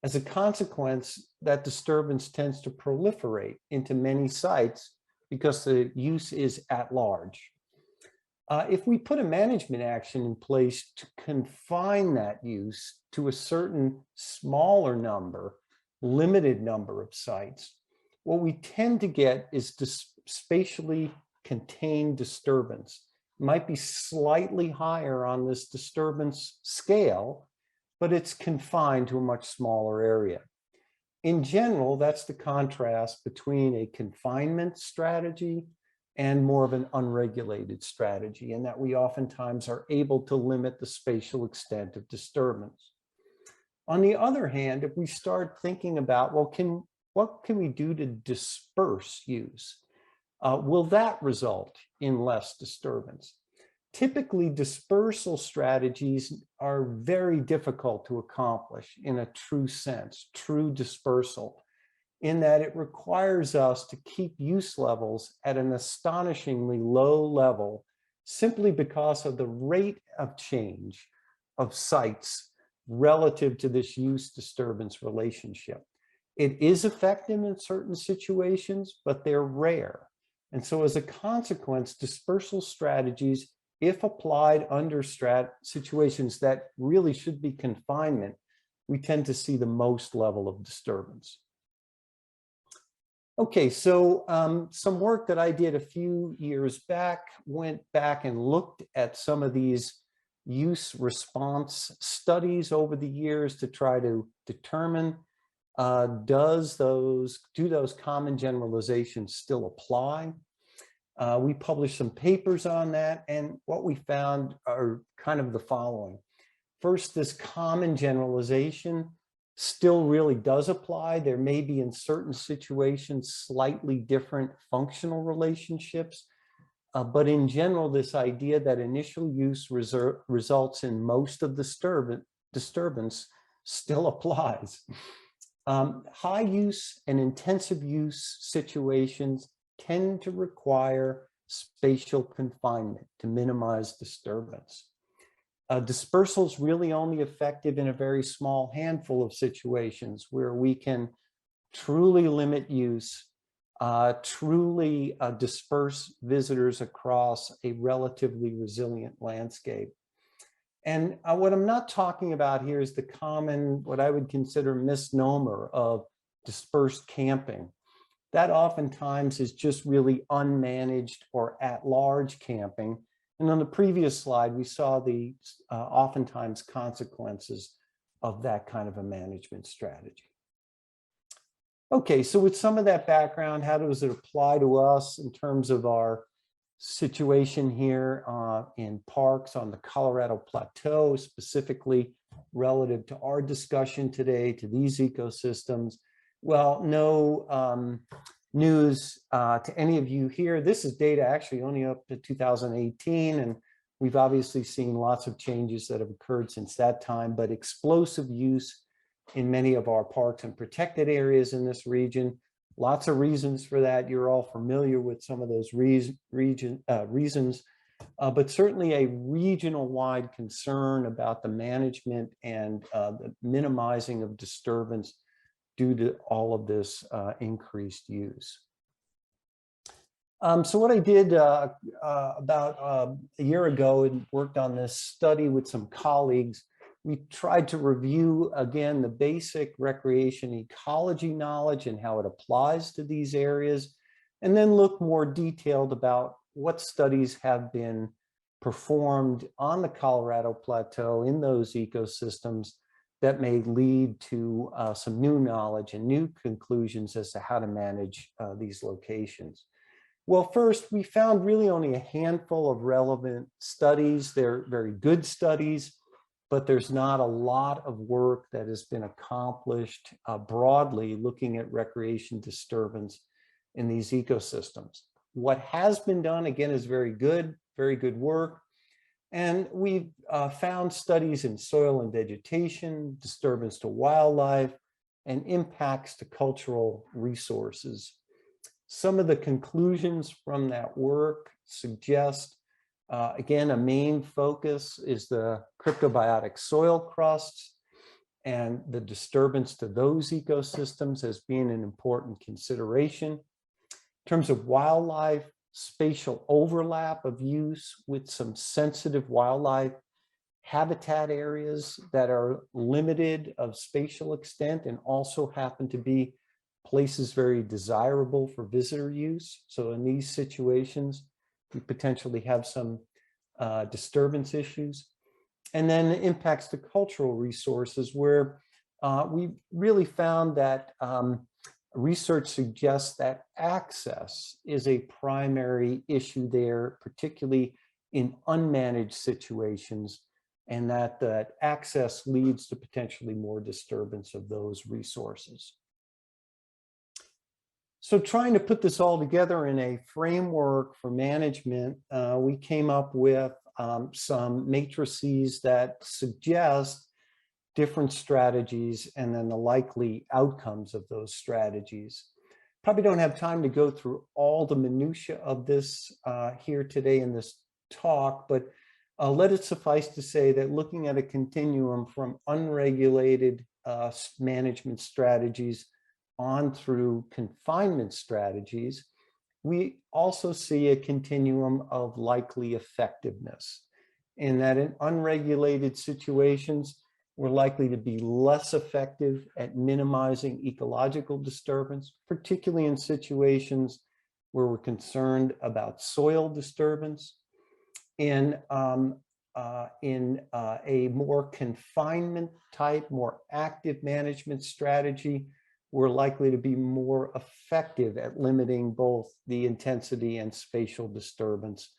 As a consequence, that disturbance tends to proliferate into many sites because the use is at large. If we put a management action in place to confine that use to a certain smaller number, limited number of sites, what we tend to get is spatially contained disturbance. It might be slightly higher on this disturbance scale, but it's confined to a much smaller area. In general, that's the contrast between a confinement strategy and more of an unregulated strategy, and that we oftentimes are able to limit the spatial extent of disturbance. On the other hand, if we start thinking about, well, what can we do to disperse use? Will that result in less disturbance? Typically, dispersal strategies are very difficult to accomplish in a true sense, true dispersal, in that it requires us to keep use levels at an astonishingly low level simply because of the rate of change of sites relative to this use disturbance relationship. It is effective in certain situations, but they're rare. And so as a consequence, dispersal strategies, if applied under situations that really should be confinement, we tend to see the most level of disturbance. Okay, so some work that I did a few years back, went back and looked at some of these use response studies over the years to try to determine do those common generalizations still apply? We published some papers on that, and what we found are kind of the following. First, this common generalization still really does apply. There may be in certain situations slightly different functional relationships, but in general, this idea that initial use results in most of the disturbance still applies. High use and intensive use situations tend to require spatial confinement to minimize disturbance. Dispersal is really only effective in a very small handful of situations where we can truly limit use, truly disperse visitors across a relatively resilient landscape. And what I'm not talking about here is the common, what I would consider misnomer of dispersed camping. That oftentimes is just really unmanaged or at-large camping. And on the previous slide, we saw the oftentimes consequences of that kind of a management strategy. Okay, so with some of that background, how does it apply to us in terms of our situation here in parks on the Colorado Plateau, specifically relative to our discussion today, to these ecosystems? Well, no news to any of you here. This is data actually only up to 2018, and we've obviously seen lots of changes that have occurred since that time, but explosive use in many of our parks and protected areas in this region. Lots of reasons for that. You're all familiar with some of those reasons, but certainly a regional-wide concern about the management and the minimizing of disturbance due to all of this increased use. So what I did about a year ago and worked on this study with some colleagues, we tried to review again the basic recreation ecology knowledge and how it applies to these areas, and then look more detailed about what studies have been performed on the Colorado Plateau in those ecosystems that may lead to some new knowledge and new conclusions as to how to manage these locations. Well, first, we found really only a handful of relevant studies. They're very good studies, but there's not a lot of work that has been accomplished broadly looking at recreation disturbance in these ecosystems. What has been done, again, is very good work. And we've found studies in soil and vegetation, disturbance to wildlife, and impacts to cultural resources. Some of the conclusions from that work suggest, again, a main focus is the cryptobiotic soil crusts and the disturbance to those ecosystems as being an important consideration. In terms of wildlife, spatial overlap of use with some sensitive wildlife habitat areas that are limited of spatial extent and also happen to be places very desirable for visitor use. So in these situations, we potentially have some disturbance issues. And then impacts to cultural resources, where we really found that research suggests that access is a primary issue there, particularly in unmanaged situations, and that access leads to potentially more disturbance of those resources. So trying to put this all together in a framework for management, we came up with some matrices that suggest different strategies and then the likely outcomes of those strategies. Probably don't have time to go through all the minutia of this here today in this talk, but let it suffice to say that looking at a continuum from unregulated management strategies on through confinement strategies, we also see a continuum of likely effectiveness, in that in unregulated situations, we're likely to be less effective at minimizing ecological disturbance, particularly in situations where we're concerned about soil disturbance. In a more confinement type, more active management strategy, we're likely to be more effective at limiting both the intensity and spatial disturbance,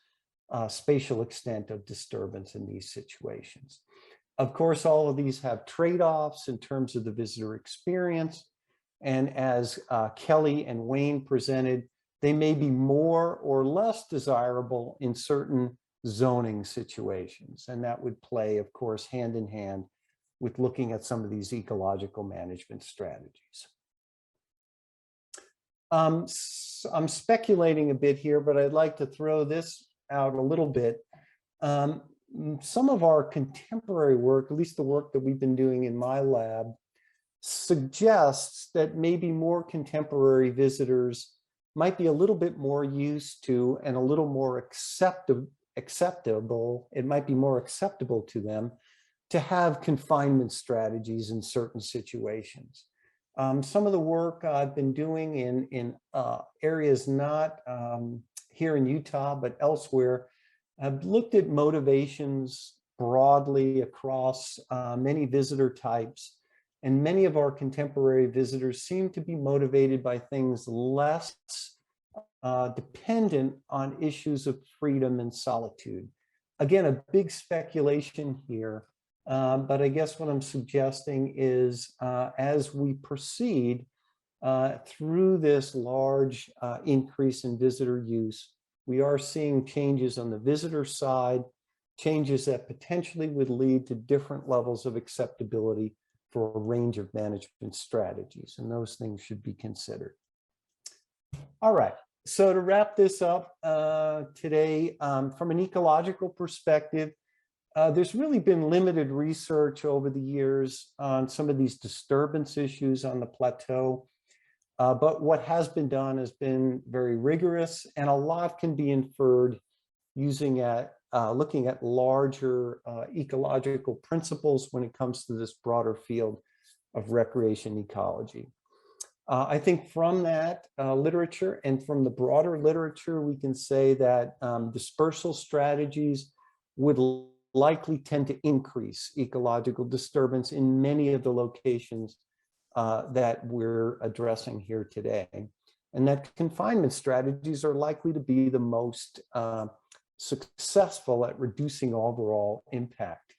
spatial extent of disturbance in these situations. Of course, all of these have trade-offs in terms of the visitor experience. And as Kelly and Wayne presented, they may be more or less desirable in certain zoning situations. And that would play, of course, hand in hand with looking at some of these ecological management strategies. I'm speculating a bit here, but I'd like to throw this out a little bit. Some of our contemporary work, at least the work that we've been doing in my lab, suggests that maybe more contemporary visitors might be a little bit more used to and a little more acceptable. It might be more acceptable to them to have confinement strategies in certain situations. Some of the work I've been doing in areas not here in Utah, but elsewhere, I've looked at motivations broadly across many visitor types. And many of our contemporary visitors seem to be motivated by things less dependent on issues of freedom and solitude. Again, a big speculation here, but I guess what I'm suggesting is as we proceed through this large increase in visitor use, we are seeing changes on the visitor side, changes that potentially would lead to different levels of acceptability for a range of management strategies, and those things should be considered. All right, so to wrap this up today, from an ecological perspective, there's really been limited research over the years on some of these disturbance issues on the plateau, but what has been done has been very rigorous, and a lot can be inferred using looking at larger ecological principles when it comes to this broader field of recreation ecology. I think from that literature and from the broader literature, we can say that dispersal strategies would likely tend to increase ecological disturbance in many of the locations that we're addressing here today. And that confinement strategies are likely to be the most successful at reducing overall impact.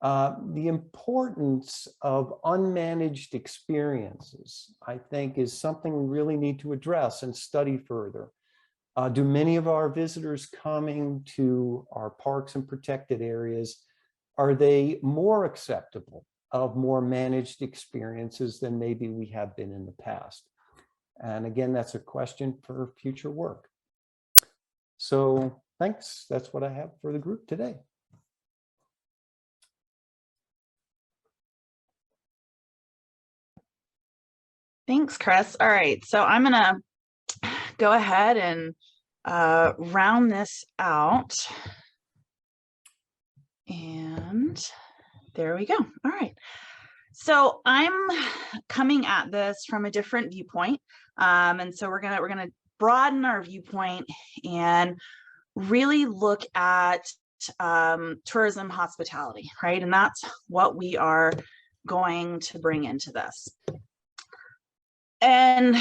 The importance of unmanaged experiences, I think, is something we really need to address and study further. Do many of our visitors coming to our parks and protected areas, are they more acceptable of more managed experiences than maybe we have been in the past? And again, that's a question for future work. So thanks. That's what I have for the group today. Thanks, Chris. All right, so I'm gonna go ahead and round this out. And there we go. All right. So I'm coming at this from a different viewpoint. And so we're gonna broaden our viewpoint and really look at tourism hospitality, right? And that's what we are going to bring into this. And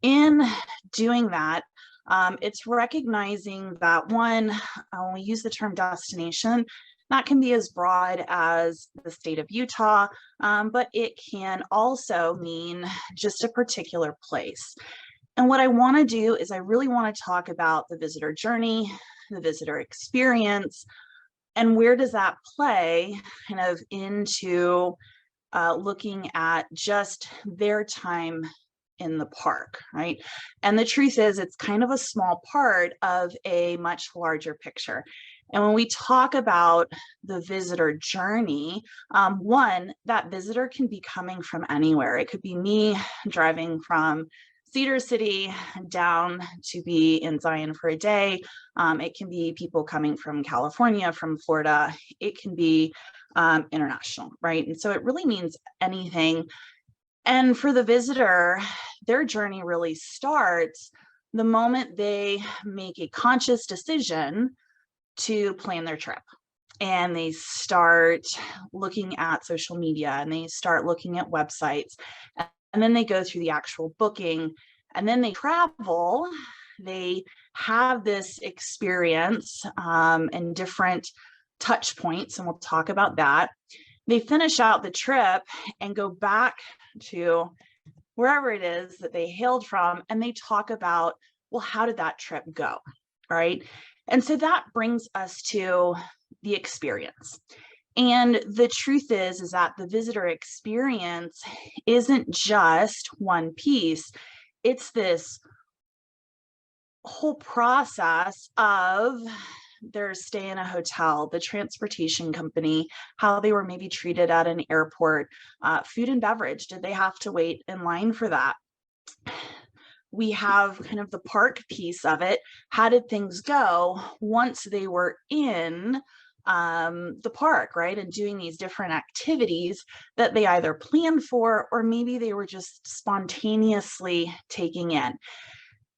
in doing that, it's recognizing that one, when we use the term destination, that can be as broad as the state of Utah, but it can also mean just a particular place. And what I want to do is I really want to talk about the visitor journey, the visitor experience, and where does that play kind of into looking at just their time in the park, right? And the truth is, it's kind of a small part of a much larger picture. And when we talk about the visitor journey, one, that visitor can be coming from anywhere. It could be me driving from Cedar City down to be in Zion for a day. It can be people coming from California, from Florida. It can be international, right? And so it really means anything. And for the visitor, their journey really starts the moment they make a conscious decision to plan their trip. And they start looking at social media and they start looking at websites. And then they go through the actual booking, and then they travel. They have this experience and different touch points, and we'll talk about that. They finish out the trip and go back to wherever it is that they hailed from, and they talk about, well, how did that trip go, right? And so that brings us to the experience. And the truth is that the visitor experience isn't just one piece. It's this whole process of their stay in a hotel, the transportation company, how they were maybe treated at an airport, food and beverage. Did they have to wait in line for that? We have kind of the park piece of it. How did things go once they were in the park, right? And doing these different activities that they either planned for, or maybe they were just spontaneously taking in.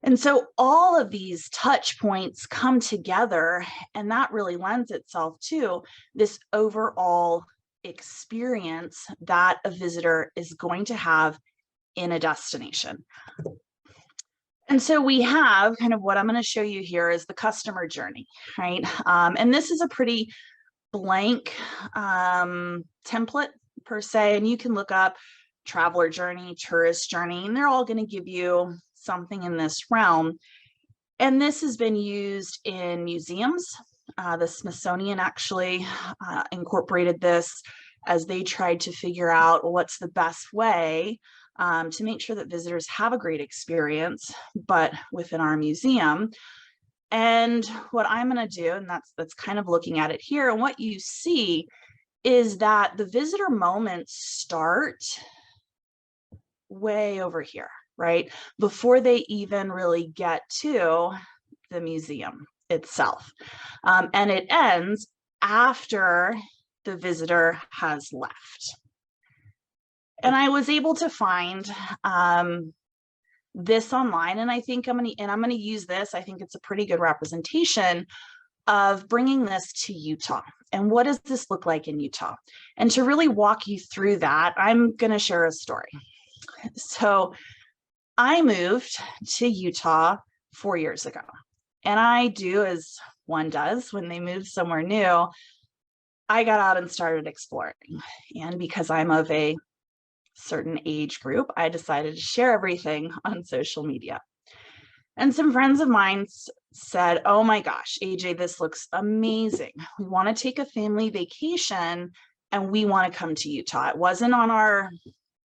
And so all of these touch points come together, and that really lends itself to this overall experience that a visitor is going to have in a destination. And so we have kind of what I'm going to show you here is the customer journey, right? And this is a pretty blank template per se, and you can look up traveler journey, tourist journey, and they're all going to give you something in this realm. And this has been used in museums. The Smithsonian actually incorporated this as they tried to figure out, well, what's the best way to make sure that visitors have a great experience, but within our museum. And what I'm going to do, and that's kind of looking at it here, and what you see is that the visitor moments start way over here, right? Before they even really get to the museum itself. And it ends after the visitor has left. And I was able to find this online, and I think I'm going to use this. I think it's a pretty good representation of bringing this to Utah. And what does this look like in Utah? And to really walk you through that, I'm going to share a story. So I moved to Utah 4 years ago, and I do as one does when they move somewhere new. I got out and started exploring, and because I'm of a certain age group, I decided to share everything on social media. And some friends of mine said, oh my gosh, AJ, this looks amazing. We want to take a family vacation and we want to come to Utah. It wasn't on our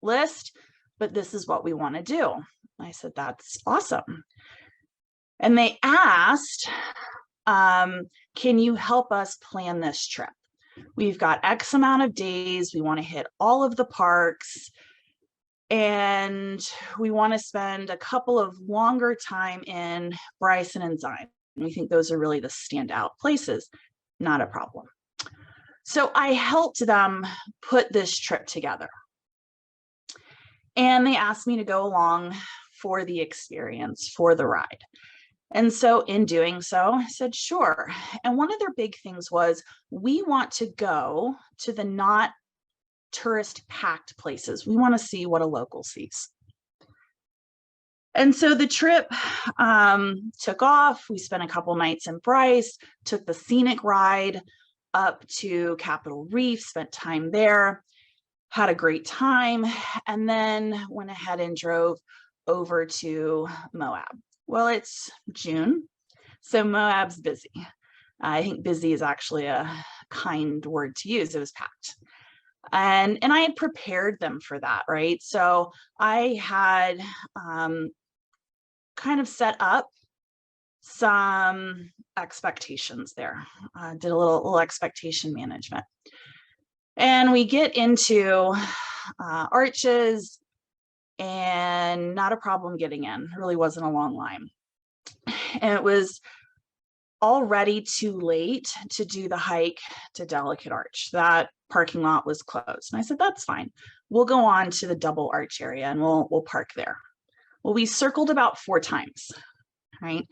list, but this is what we want to do. I said, that's awesome. And they asked, can you help us plan this trip? We've got X amount of days. We want to hit all of the parks, and we want to spend a couple of longer time in Bryson and Zion. We think those are really the standout places. Not a problem. So I helped them put this trip together. And they asked me to go along for the experience, for the ride. And so in doing so, I said, sure. And one of their big things was, we want to go to the not tourist packed places. We want to see what a local sees. And so the trip took off. We spent a couple nights in Bryce, took the scenic ride up to Capitol Reef, spent time there, had a great time, and then went ahead and drove over to Moab. Well, it's June, so Moab's busy. I think busy is actually a kind word to use. It was packed. And I had prepared them for that, right? So I had kind of set up some expectations there, did a little expectation management. And we get into Arches, and not a problem getting in. It really wasn't a long line. And it was already too late to do the hike to Delicate Arch. That parking lot was closed. And I said, that's fine. We'll go on to the Double Arch area and we'll park there. Well, we circled about 4 times, right?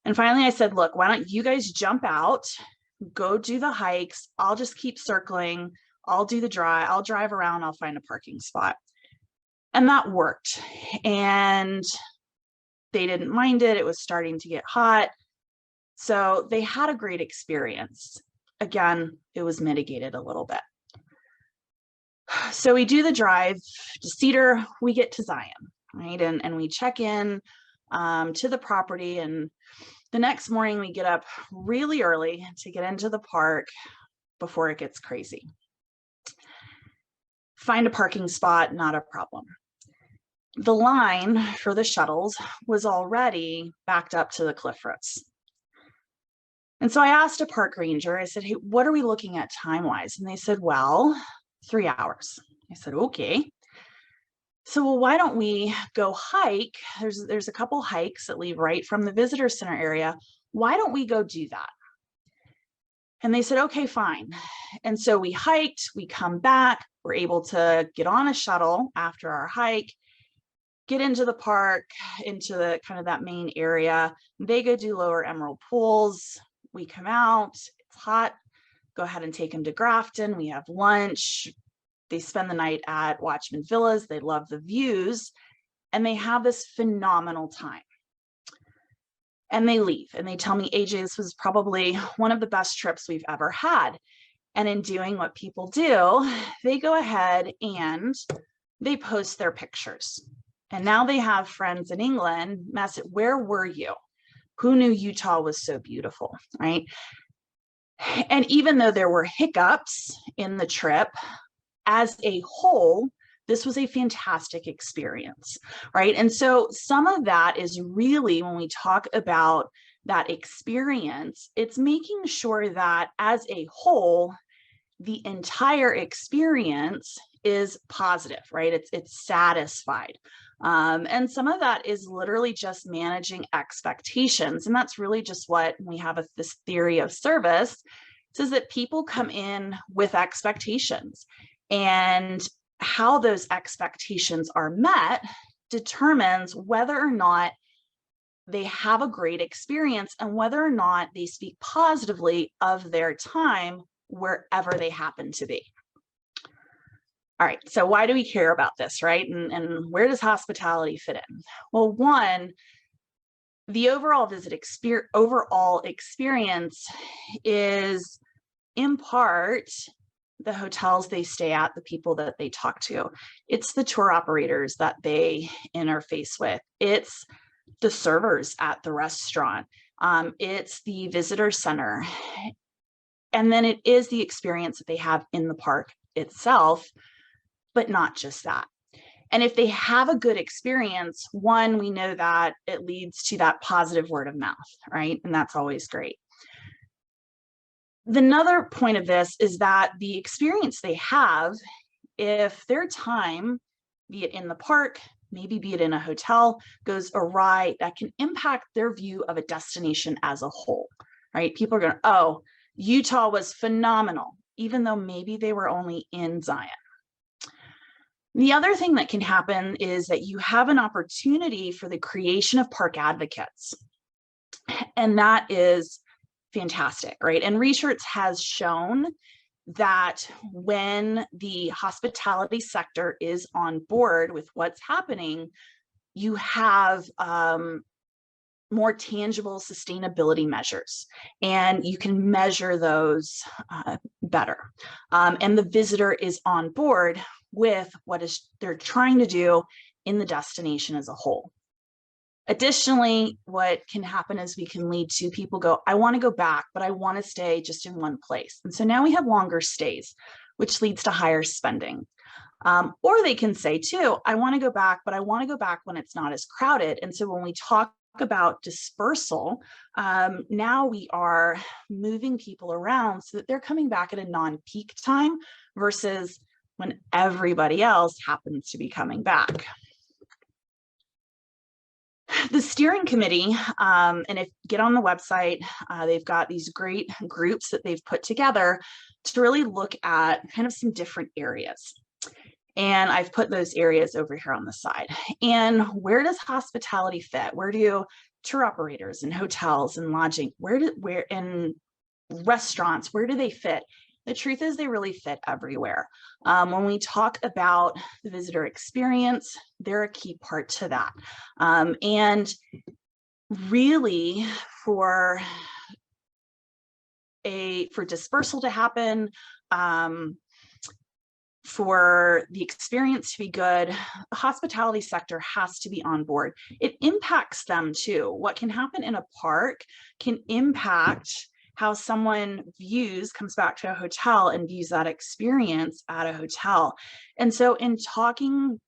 And finally I said, look, why don't you guys jump out, go do the hikes. I'll just keep circling. I'll do the drive. I'll drive around. I'll find a parking spot. And that worked. And they didn't mind it. It was starting to get hot. So they had a great experience. again, it was mitigated a little bit. So we do the drive to Cedar, we get to Zion, right? And we check in to the property, and the next morning we get up really early to get into the park before it gets crazy. Find a parking spot, not a problem. The line for the shuttles was already backed up to the cliff roads. And so I asked a park ranger, I said, hey, what are we looking at time-wise? And they said, well, 3 hours. I said, okay. So, well, why don't we go hike? There's a couple hikes that lead right from the visitor center area. Why don't we go do that? And they said, okay, fine. And so we hiked, we come back, we're able to get on a shuttle after our hike, get into the park, into the kind of that main area. They go do Lower Emerald pools. We come out, it's hot, go ahead and take them to Grafton. We have lunch. They spend the night at Watchman Villas. They love the views, and they have this phenomenal time. And they leave and they tell me, AJ, this was probably one of the best trips we've ever had. And in doing what people do, they go ahead and they post their pictures. And now they have friends in England message, where were you? Who knew Utah was so beautiful, right? And even though there were hiccups in the trip, as a whole, this was a fantastic experience, right? And so some of that is really, when we talk about that experience, it's making sure that as a whole, the entire experience is positive, right? It's satisfied. And some of that is literally just managing expectations. And that's really just what we have this theory of service, says that people come in with expectations, and how those expectations are met determines whether or not they have a great experience and whether or not they speak positively of their time wherever they happen to be. All right, so why do we care about this, right? And where does hospitality fit in? Well, one, the overall experience is in part the hotels they stay at, the people that they talk to. It's the tour operators that they interface with. It's the servers at the restaurant. It's the visitor center. And then it is the experience that they have in the park itself, but not just that. And if they have a good experience, one, we know that it leads to that positive word of mouth, right? And that's always great. Another point of this is that the experience they have, if their time, be it in the park, maybe be it in a hotel, goes awry, that can impact their view of a destination as a whole, right? People are going, oh, Utah was phenomenal, even though maybe they were only in Zion. The other thing that can happen is that you have an opportunity for the creation of park advocates. And that is fantastic, right? And research has shown that when the hospitality sector is on board with what's happening, you have more tangible sustainability measures, and you can measure those better. And the visitor is on board with what they're trying to do in the destination as a whole. Additionally, what can happen is we can lead to people go, I want to go back, but I want to stay just in one place. And so now we have longer stays, which leads to higher spending. Or they can say too, I want to go back, but I want to go back when it's not as crowded. And so when we talk about dispersal, now we are moving people around so that they're coming back at a non-peak time versus when everybody else happens to be coming back. The steering committee, and if get on the website, they've got these great groups that they've put together to really look at kind of some different areas. And I've put those areas over here on the side. And where does hospitality fit? Where do tour operators and hotels and lodging, where in restaurants, where do they fit? The truth is they really fit everywhere. When we talk about the visitor experience, they're a key part to that. And really for for dispersal to happen, for the experience to be good, the hospitality sector has to be on board. It impacts them too. What can happen in a park can impact how someone comes back to a hotel and views that experience at a hotel. And so in talking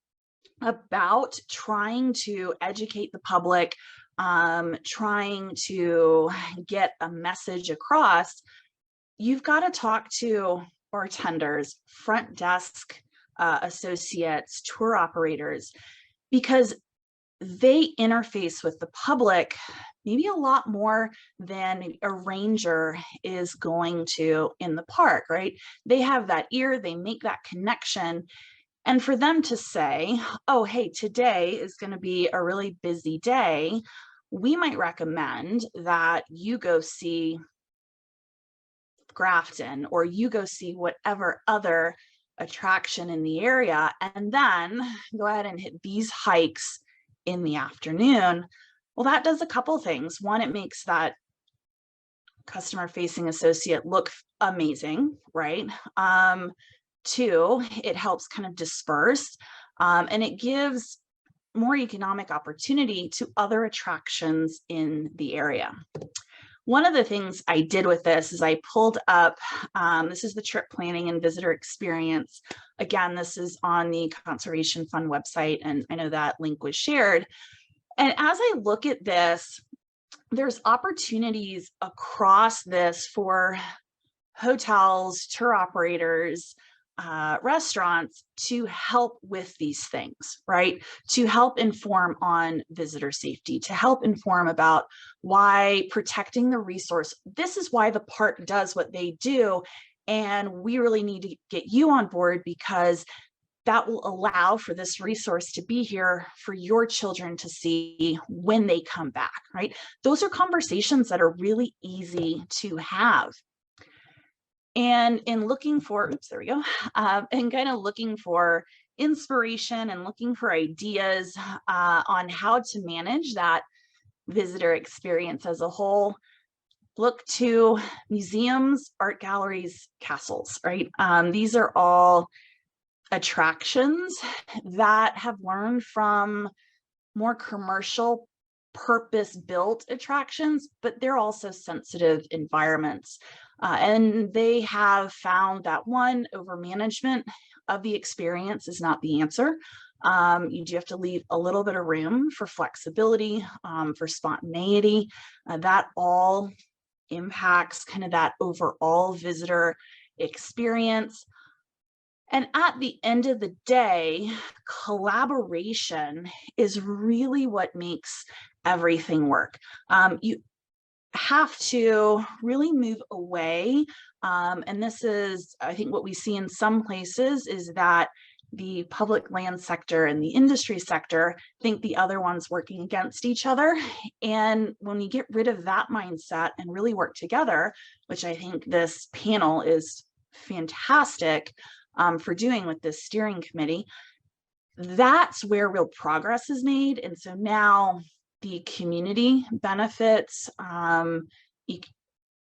about trying to educate the public, trying to get a message across, you've got to talk to bartenders, front desk associates, tour operators, because they interface with the public maybe a lot more than a ranger is going to in the park, right? They have that ear, they make that connection. And for them to say, oh, hey, today is going to be a really busy day, we might recommend that you go see Grafton, or you go see whatever other attraction in the area, and then go ahead and hit these hikes in the afternoon. Well, that does a couple things. One, it makes that customer facing associate look amazing, right? Two, it helps kind of disperse, and it gives more economic opportunity to other attractions in the area. One of the things I did with this is I pulled up, this is the trip planning and visitor experience. Again, this is on the Conservation Fund website, and I know that link was shared. And as I look at this, there's opportunities across this for hotels, tour operators, restaurants to help with these things, right? To help inform on visitor safety, to help inform about why protecting the resource. This is why the park does what they do. And we really need to get you on board, because that will allow for this resource to be here for your children to see when they come back, right? Those are conversations that are really easy to have. And in looking for, oops, there we go, and kind of looking for inspiration and looking for ideas on how to manage that visitor experience as a whole, look to museums, art galleries, castles, right? These are all attractions that have learned from more commercial purpose-built attractions, but they're also sensitive environments. And they have found that one, over management of the experience is not the answer. You do have to leave a little bit of room for flexibility, for spontaneity. That all impacts kind of that overall visitor experience. And at the end of the day, collaboration is really what makes everything work. You have to really move away. And this is, I think, what we see in some places is that the public land sector and the industry sector think the other one's working against each other. And when you get rid of that mindset and really work together, which I think this panel is fantastic for doing with this steering committee, that's where real progress is made. And so now the community benefits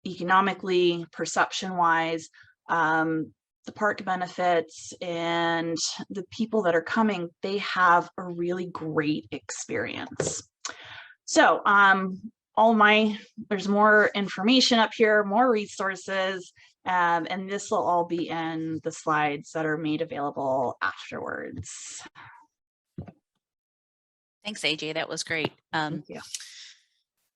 economically, perception-wise, the park benefits, and the people that are coming, they have a really great experience. So there's more information up here, more resources, and this will all be in the slides that are made available afterwards. Thanks, AJ. That was great. Thank you.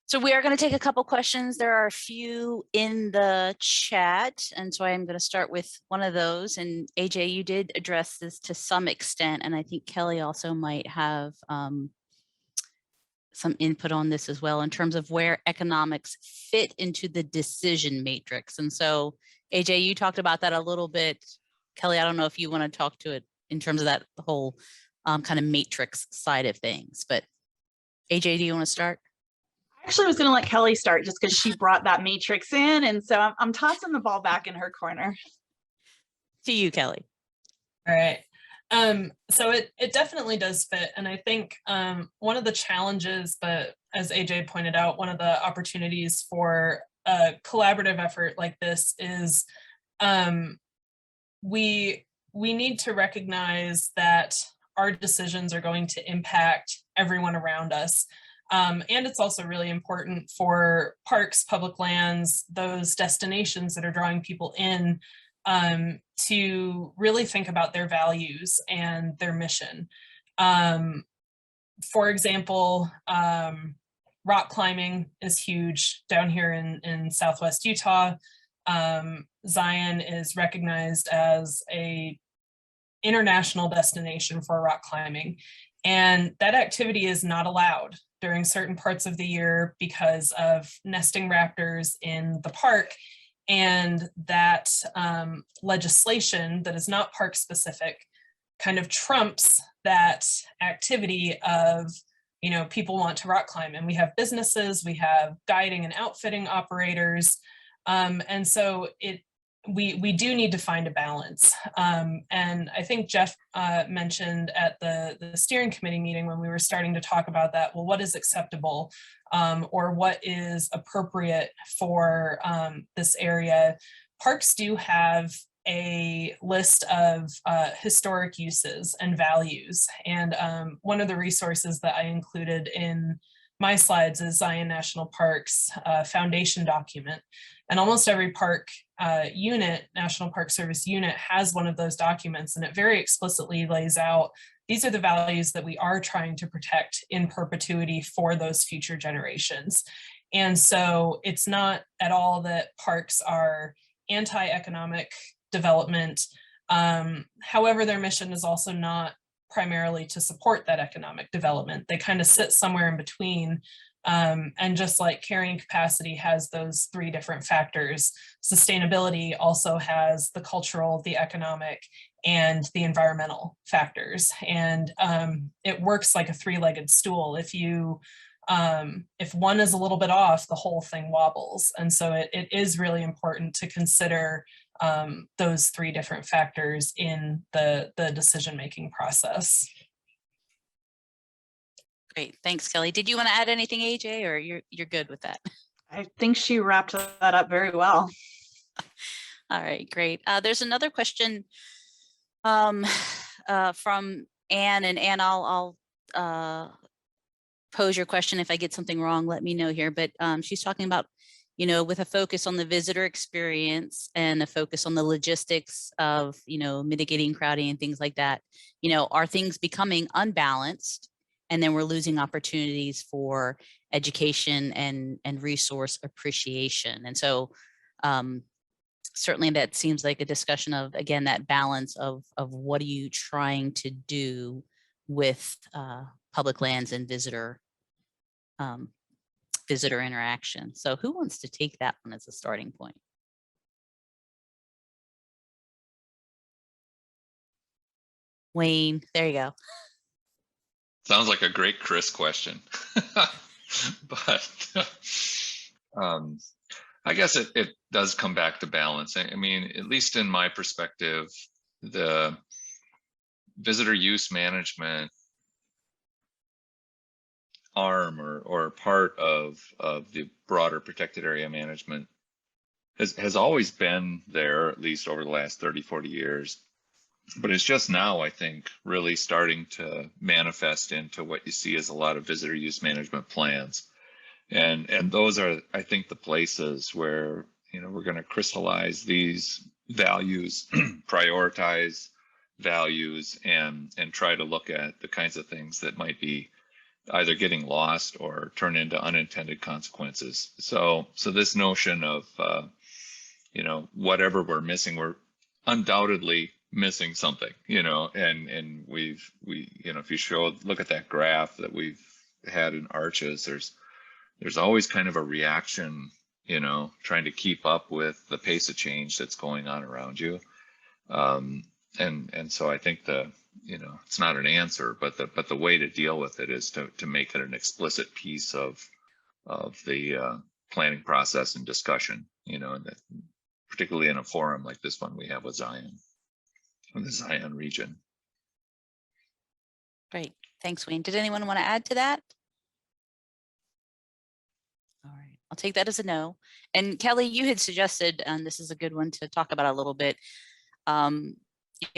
So we are going to take a couple questions. There are a few in the chat, and so I'm going to start with one of those. And AJ, you did address this to some extent, and I think Kelly also might have some input on this as well in terms of where economics fit into the decision matrix. And so, AJ, you talked about that a little bit. Kelly, I don't know if you want to talk to it in terms of that whole kind of matrix side of things, but AJ, do you want to start? Actually, I was going to let Kelly start just because she brought that matrix in. And so I'm tossing the ball back in her corner. To you, Kelly. All right. So it definitely does fit. And I think one of the challenges, but as AJ pointed out, one of the opportunities for a collaborative effort like this is we need to recognize that our decisions are going to impact everyone around us. And it's also really important for parks, public lands, those destinations that are drawing people in, to really think about their values and their mission. For example, rock climbing is huge down here in Southwest Utah. Zion is recognized as a international destination for rock climbing, and that activity is not allowed during certain parts of the year because of nesting raptors in the park. And that legislation that is not park specific kind of trumps that activity of, you know, people want to rock climb, and we have businesses, we have guiding and outfitting operators. And so we do need to find a balance. And I think Jeff mentioned at the steering committee meeting when we were starting to talk about that, well, what is acceptable, or what is appropriate for this area? Parks do have a list of historic uses and values. And one of the resources that I included in my slides is Zion National Park's foundation document. And almost every park unit, National Park Service unit, has one of those documents, and it very explicitly lays out, these are the values that we are trying to protect in perpetuity for those future generations. And so it's not at all that parks are anti-economic development. However, their mission is also not primarily to support that economic development. They kind of sit somewhere in between. And just like carrying capacity has those three different factors, sustainability also has the cultural, the economic, and the environmental factors. And it works like a three-legged stool. If one is a little bit off, the whole thing wobbles. And so it is really important to consider those three different factors in the decision-making process. Great, thanks, Kelly. Did you want to add anything, AJ, or you're good with that? I think she wrapped that up very well. All right, great. There's another question from Anne, and Anne, I'll pose your question. If I get something wrong, let me know here. But she's talking about, you know, with a focus on the visitor experience and a focus on the logistics of, you know, mitigating crowding and things like that, you know, are things becoming unbalanced? And then we're losing opportunities for education and resource appreciation. And so certainly that seems like a discussion of, again, that balance of what are you trying to do with public lands and visitor interaction. So who wants to take that one as a starting point? Wayne, there you go. Sounds like a great Chris question. But I guess it does come back to balance. I mean, at least in my perspective, the visitor use management arm or part of the broader protected area management has always been there, at least over the last 30, 40 years. But it's just now, I think, really starting to manifest into what you see as a lot of visitor use management plans. And those are, I think, the places where, you know, we're going to crystallize these values, prioritize values, and try to look at the kinds of things that might be either getting lost or turn into unintended consequences. So this notion of, you know, whatever we're missing, we're undoubtedly missing something, you know, and we, you know, if you look at that graph that we've had in arches, there's always kind of a reaction, you know, trying to keep up with the pace of change that's going on around you. And so I think you know, it's not an answer, but the way to deal with it is to make it an explicit piece of the planning process and discussion, you know, and that, particularly in a forum like this one we have with Zion, in the Zion region. Great, thanks, Wayne. Did anyone want to add to that? All right, I'll take that as a no. And Kelly, you had suggested, and this is a good one to talk about a little bit,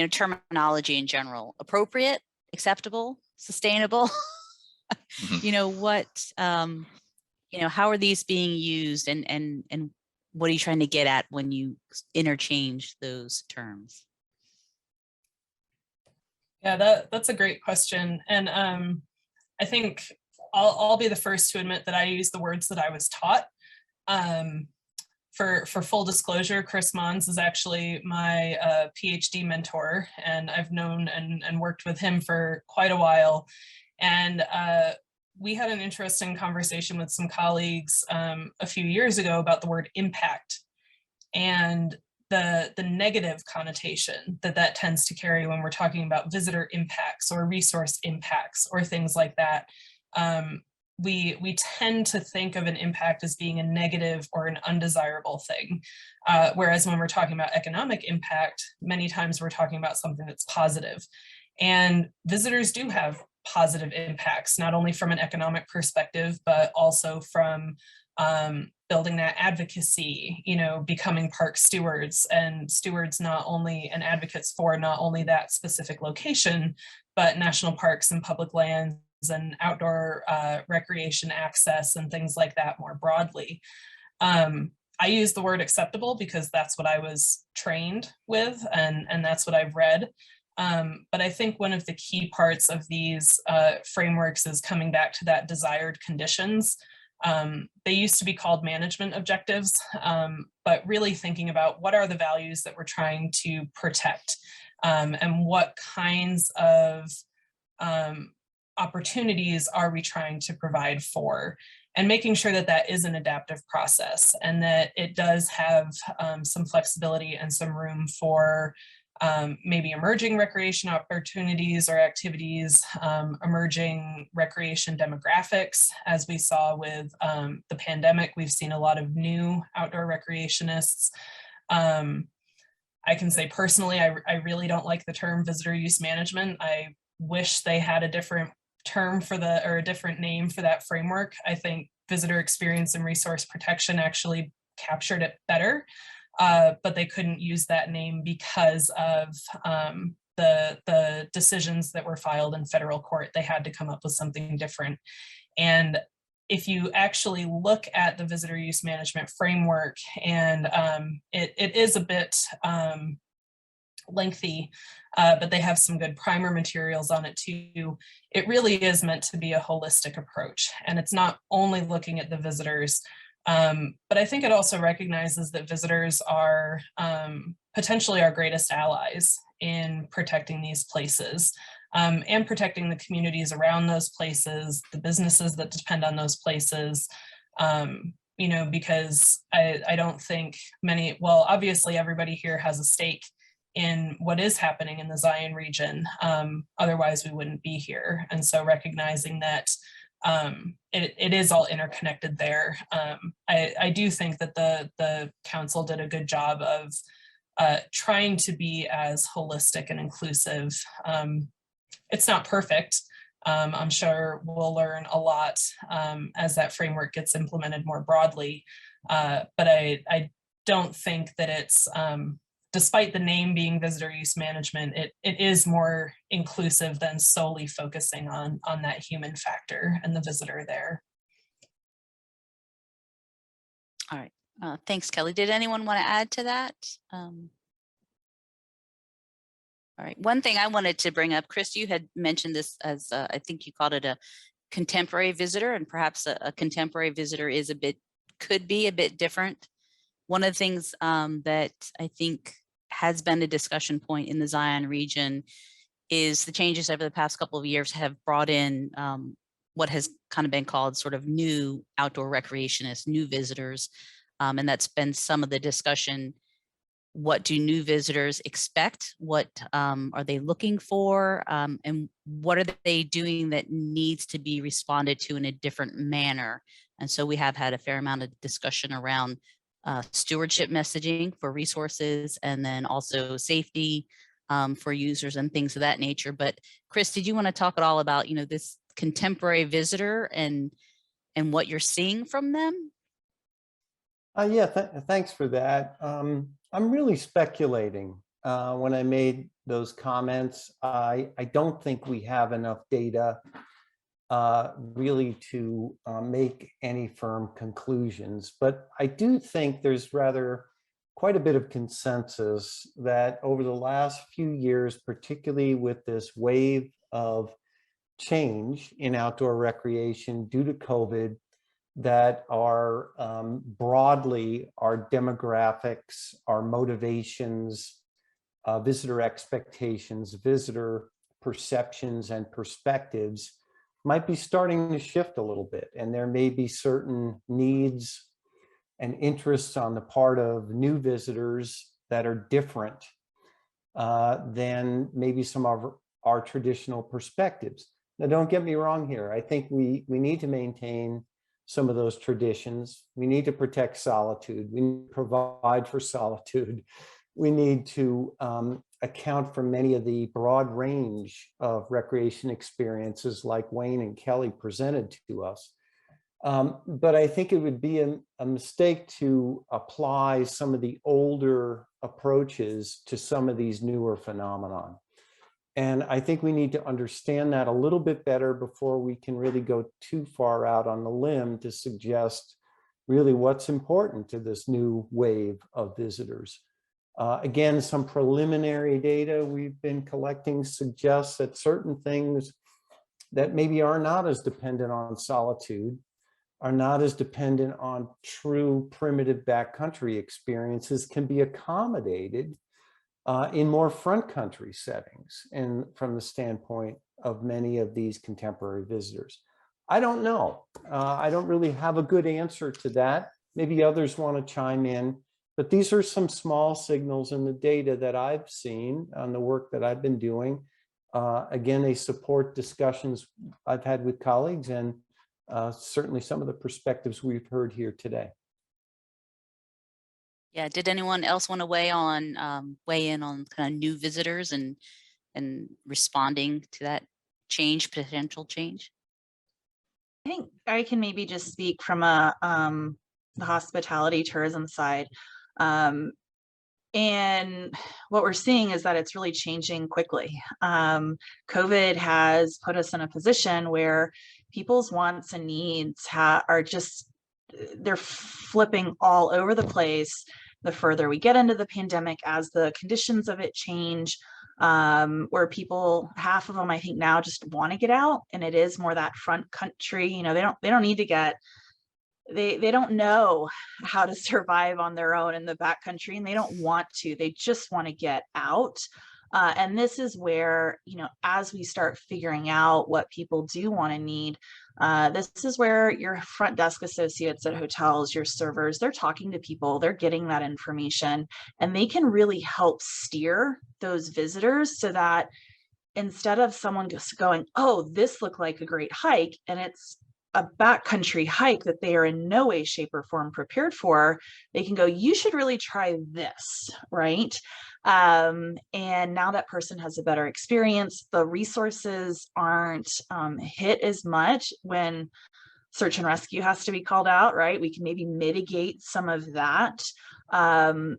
terminology in general: appropriate, acceptable, sustainable. How are these being used, and what are you trying to get at when you interchange those terms? Yeah, that's a great question. And I think I'll be the first to admit that I use the words that I was taught. For full disclosure, Chris Mons is actually my PhD mentor, and I've known and worked with him for quite a while. And we had an interesting conversation with some colleagues a few years ago about the word impact and the negative connotation that tends to carry when we're talking about visitor impacts or resource impacts or things like that. We tend to think of an impact as being a negative or an undesirable thing. Whereas when we're talking about economic impact, many times we're talking about something that's positive. And visitors do have positive impacts, not only from an economic perspective, but also from building that advocacy, becoming park stewards and stewards not only and advocates for not only that specific location, but national parks and public lands and outdoor recreation access and things like that more broadly. I use the word acceptable because that's what I was trained with, and that's what I've read. But I think one of the key parts of these frameworks is coming back to that desired conditions. They used to be called management objectives, but really thinking about what are the values that we're trying to protect, and what kinds of opportunities are we trying to provide for, and making sure that that is an adaptive process and that it does have some flexibility and some room for maybe emerging recreation opportunities or activities, emerging recreation demographics. As we saw with the pandemic, we've seen a lot of new outdoor recreationists. I can say personally, I really don't like the term visitor use management. I wish they had a different term or a different name for that framework. I think visitor experience and resource protection actually captured it better. But they couldn't use that name because of the decisions that were filed in federal court. They had to come up with something different. And if you actually look at the visitor use management framework, and it is a bit lengthy, but they have some good primer materials on it too. It really is meant to be a holistic approach, and it's not only looking at the visitors, but I think it also recognizes that visitors are potentially our greatest allies in protecting these places, and protecting the communities around those places, the businesses that depend on those places, because I don't think well, obviously everybody here has a stake in what is happening in the Zion region. Otherwise we wouldn't be here. And so recognizing that it is all interconnected there. I do think that the council did a good job of trying to be as holistic and inclusive. It's not perfect. I'm sure we'll learn a lot as that framework gets implemented more broadly. But I don't think that it's, despite the name being visitor use management, it is more inclusive than solely focusing on that human factor and the visitor there. All right. Thanks, Kelly. Did anyone want to add to that? All right. One thing I wanted to bring up, Chris, you had mentioned this as I think you called it a contemporary visitor, and perhaps a contemporary visitor could be a bit different. One of the things that I think has been a discussion point in the Zion region is the changes over the past couple of years have brought in what has kind of been called sort of new outdoor recreationists, new visitors. And that's been some of the discussion. What do new visitors expect? What are they looking for? And what are they doing that needs to be responded to in a different manner? And so we have had a fair amount of discussion around stewardship messaging for resources, and then also safety for users and things of that nature. But Chris, did you want to talk at all about, this contemporary visitor and what you're seeing from them? Yeah, thanks for that. I'm really speculating. When I made those comments, I don't think we have enough data really to make any firm conclusions. But I do think there's rather quite a bit of consensus that over the last few years, particularly with this wave of change in outdoor recreation due to COVID, that are broadly our demographics, our motivations, visitor expectations, visitor perceptions and perspectives might be starting to shift a little bit. And there may be certain needs and interests on the part of new visitors that are different than maybe some of our traditional perspectives. Now, don't get me wrong here. I think we need to maintain some of those traditions. We need to protect solitude. We need to provide for solitude. We need to account for many of the broad range of recreation experiences like Wayne and Kelly presented to us. But I think it would be a mistake to apply some of the older approaches to some of these newer phenomenon. And I think we need to understand that a little bit better before we can really go too far out on the limb to suggest really what's important to this new wave of visitors. Again, some preliminary data we've been collecting suggests that certain things that maybe are not as dependent on solitude, are not as dependent on true primitive backcountry experiences, can be accommodated in more front country settings and from the standpoint of many of these contemporary visitors. I don't know. I don't really have a good answer to that. Maybe others want to chime in, but these are some small signals in the data that I've seen on the work that I've been doing. Again, they support discussions I've had with colleagues and certainly some of the perspectives we've heard here today. Yeah, did anyone else want to weigh in on kind of new visitors and responding to that change, potential change? I think I can maybe just speak from the hospitality tourism side. And what we're seeing is that it's really changing quickly. COVID has put us in a position where people's wants and needs are just, they're flipping all over the place the further we get into the pandemic, as the conditions of it change, where people, half of them, I think now just want to get out, and it is more that front country. You know, they don't need to get, they don't know how to survive on their own in the backcountry, and they don't want to, they just want to get out. And this is where, you know, as we start figuring out what people do want to need, this is where your front desk associates at hotels, your servers, they're talking to people, they're getting that information, and they can really help steer those visitors so that instead of someone just going, oh, this looked like a great hike, and it's a backcountry hike that they are in no way, shape, or form prepared for, they can go, you should really try this, right? And now that person has a better experience. The resources aren't hit as much when search and rescue has to be called out, right? We can maybe mitigate some of that. And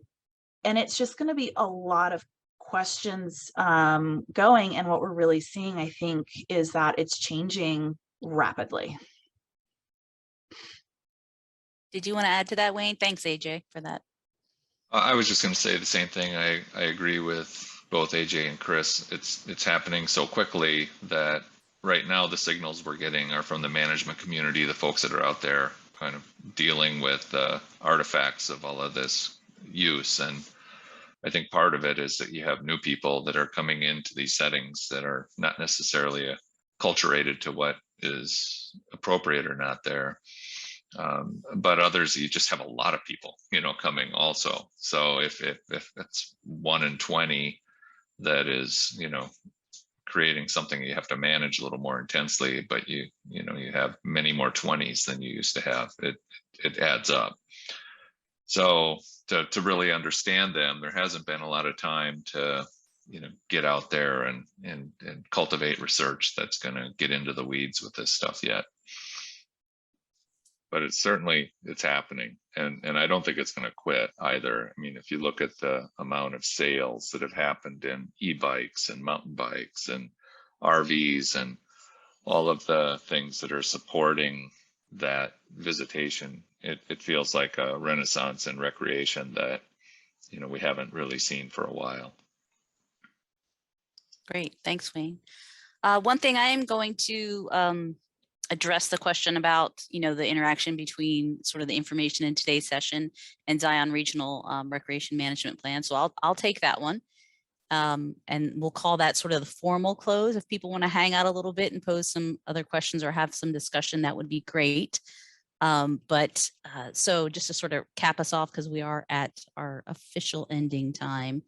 it's just going to be a lot of questions going. And what we're really seeing, I think, is that it's changing rapidly. Did you want to add to that, Wayne? Thanks, AJ, for that. I was just going to say the same thing. I agree with both AJ and Chris. It's happening so quickly that right now the signals we're getting are from the management community, the folks that are out there kind of dealing with the artifacts of all of this use. And I think part of it is that you have new people that are coming into these settings that are not necessarily acculturated to what is appropriate or not there. But others, you just have a lot of people, you know, coming also. So if it's 1 in 20 that is, you know, creating something you have to manage a little more intensely, but you know, you have many more 20s than you used to have, it adds up. So to really understand them, there hasn't been a lot of time to, you know, get out there and cultivate research that's going to get into the weeds with this stuff yet. but it's certainly, it's happening. And I don't think it's going to quit either. I mean, if you look at the amount of sales that have happened in e-bikes and mountain bikes and RVs and all of the things that are supporting that visitation, it feels like a renaissance in recreation that, you know, we haven't really seen for a while. Great, thanks, Wayne. One thing I am going to address the question about, you know, the interaction between sort of the information in today's session and Zion Regional Recreation Management Plan. So I'll take that one. And we'll call that sort of the formal close. If people want to hang out a little bit and pose some other questions or have some discussion, that would be great. So just to sort of cap us off, because we are at our official ending time.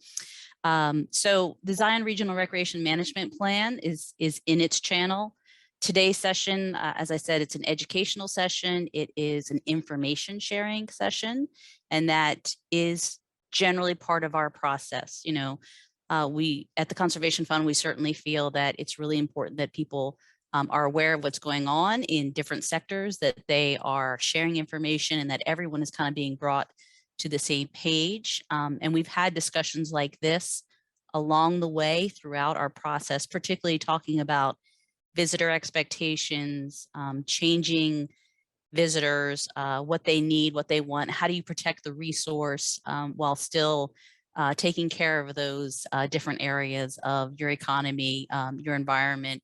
So the Zion Regional Recreation Management Plan is in its channel. Today's session, as I said, it's an educational session. It is an information sharing session, and that is generally part of our process. You know, we at the Conservation Fund, we certainly feel that it's really important that people are aware of what's going on in different sectors, that they are sharing information, and that everyone is kind of being brought to the same page. And we've had discussions like this along the way throughout our process, particularly talking about visitor expectations, changing visitors, what they need, what they want, how do you protect the resource while still taking care of those different areas of your economy, your environment,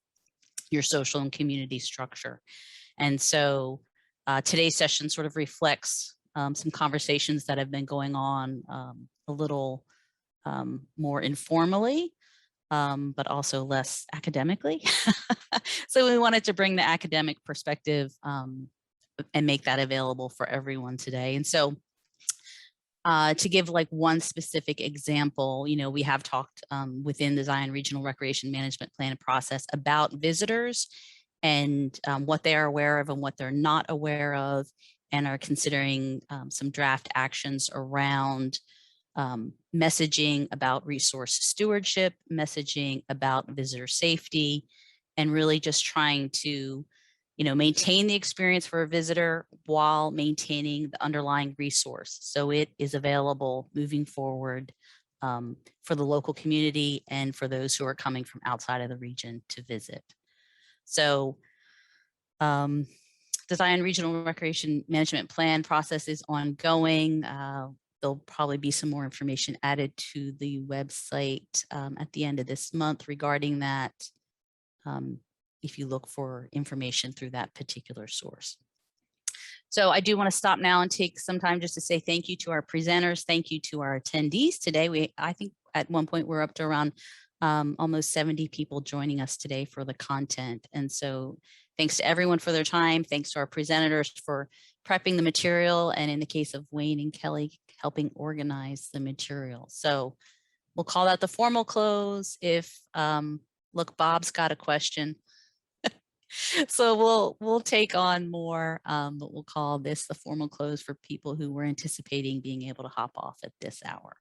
your social and community structure. And so today's session sort of reflects some conversations that have been going on a little more informally, but also less academically. So we wanted to bring the academic perspective and make that available for everyone today. And so to give like one specific example, you know, we have talked within the Zion Regional Recreation Management Plan process about visitors and what they are aware of and what they're not aware of, and are considering some draft actions around messaging about resource stewardship, messaging about visitor safety, and really just trying to, you know, maintain the experience for a visitor while maintaining the underlying resource. So it is available moving forward for the local community and for those who are coming from outside of the region to visit. So the Zion Regional Recreation Management Plan process is ongoing. There'll probably be some more information added to the website at the end of this month regarding that, if you look for information through that particular source. So I do want to stop now and take some time just to say thank you to our presenters. Thank you to our attendees today. I think at one point we're up to around almost 70 people joining us today for the content. And so thanks to everyone for their time. Thanks to our presenters for prepping the material, and in the case of Wayne and Kelly, helping organize the material. So we'll call that the formal close. If look, Bob's got a question. So we'll take on more, but we'll call this the formal close for people who were anticipating being able to hop off at this hour.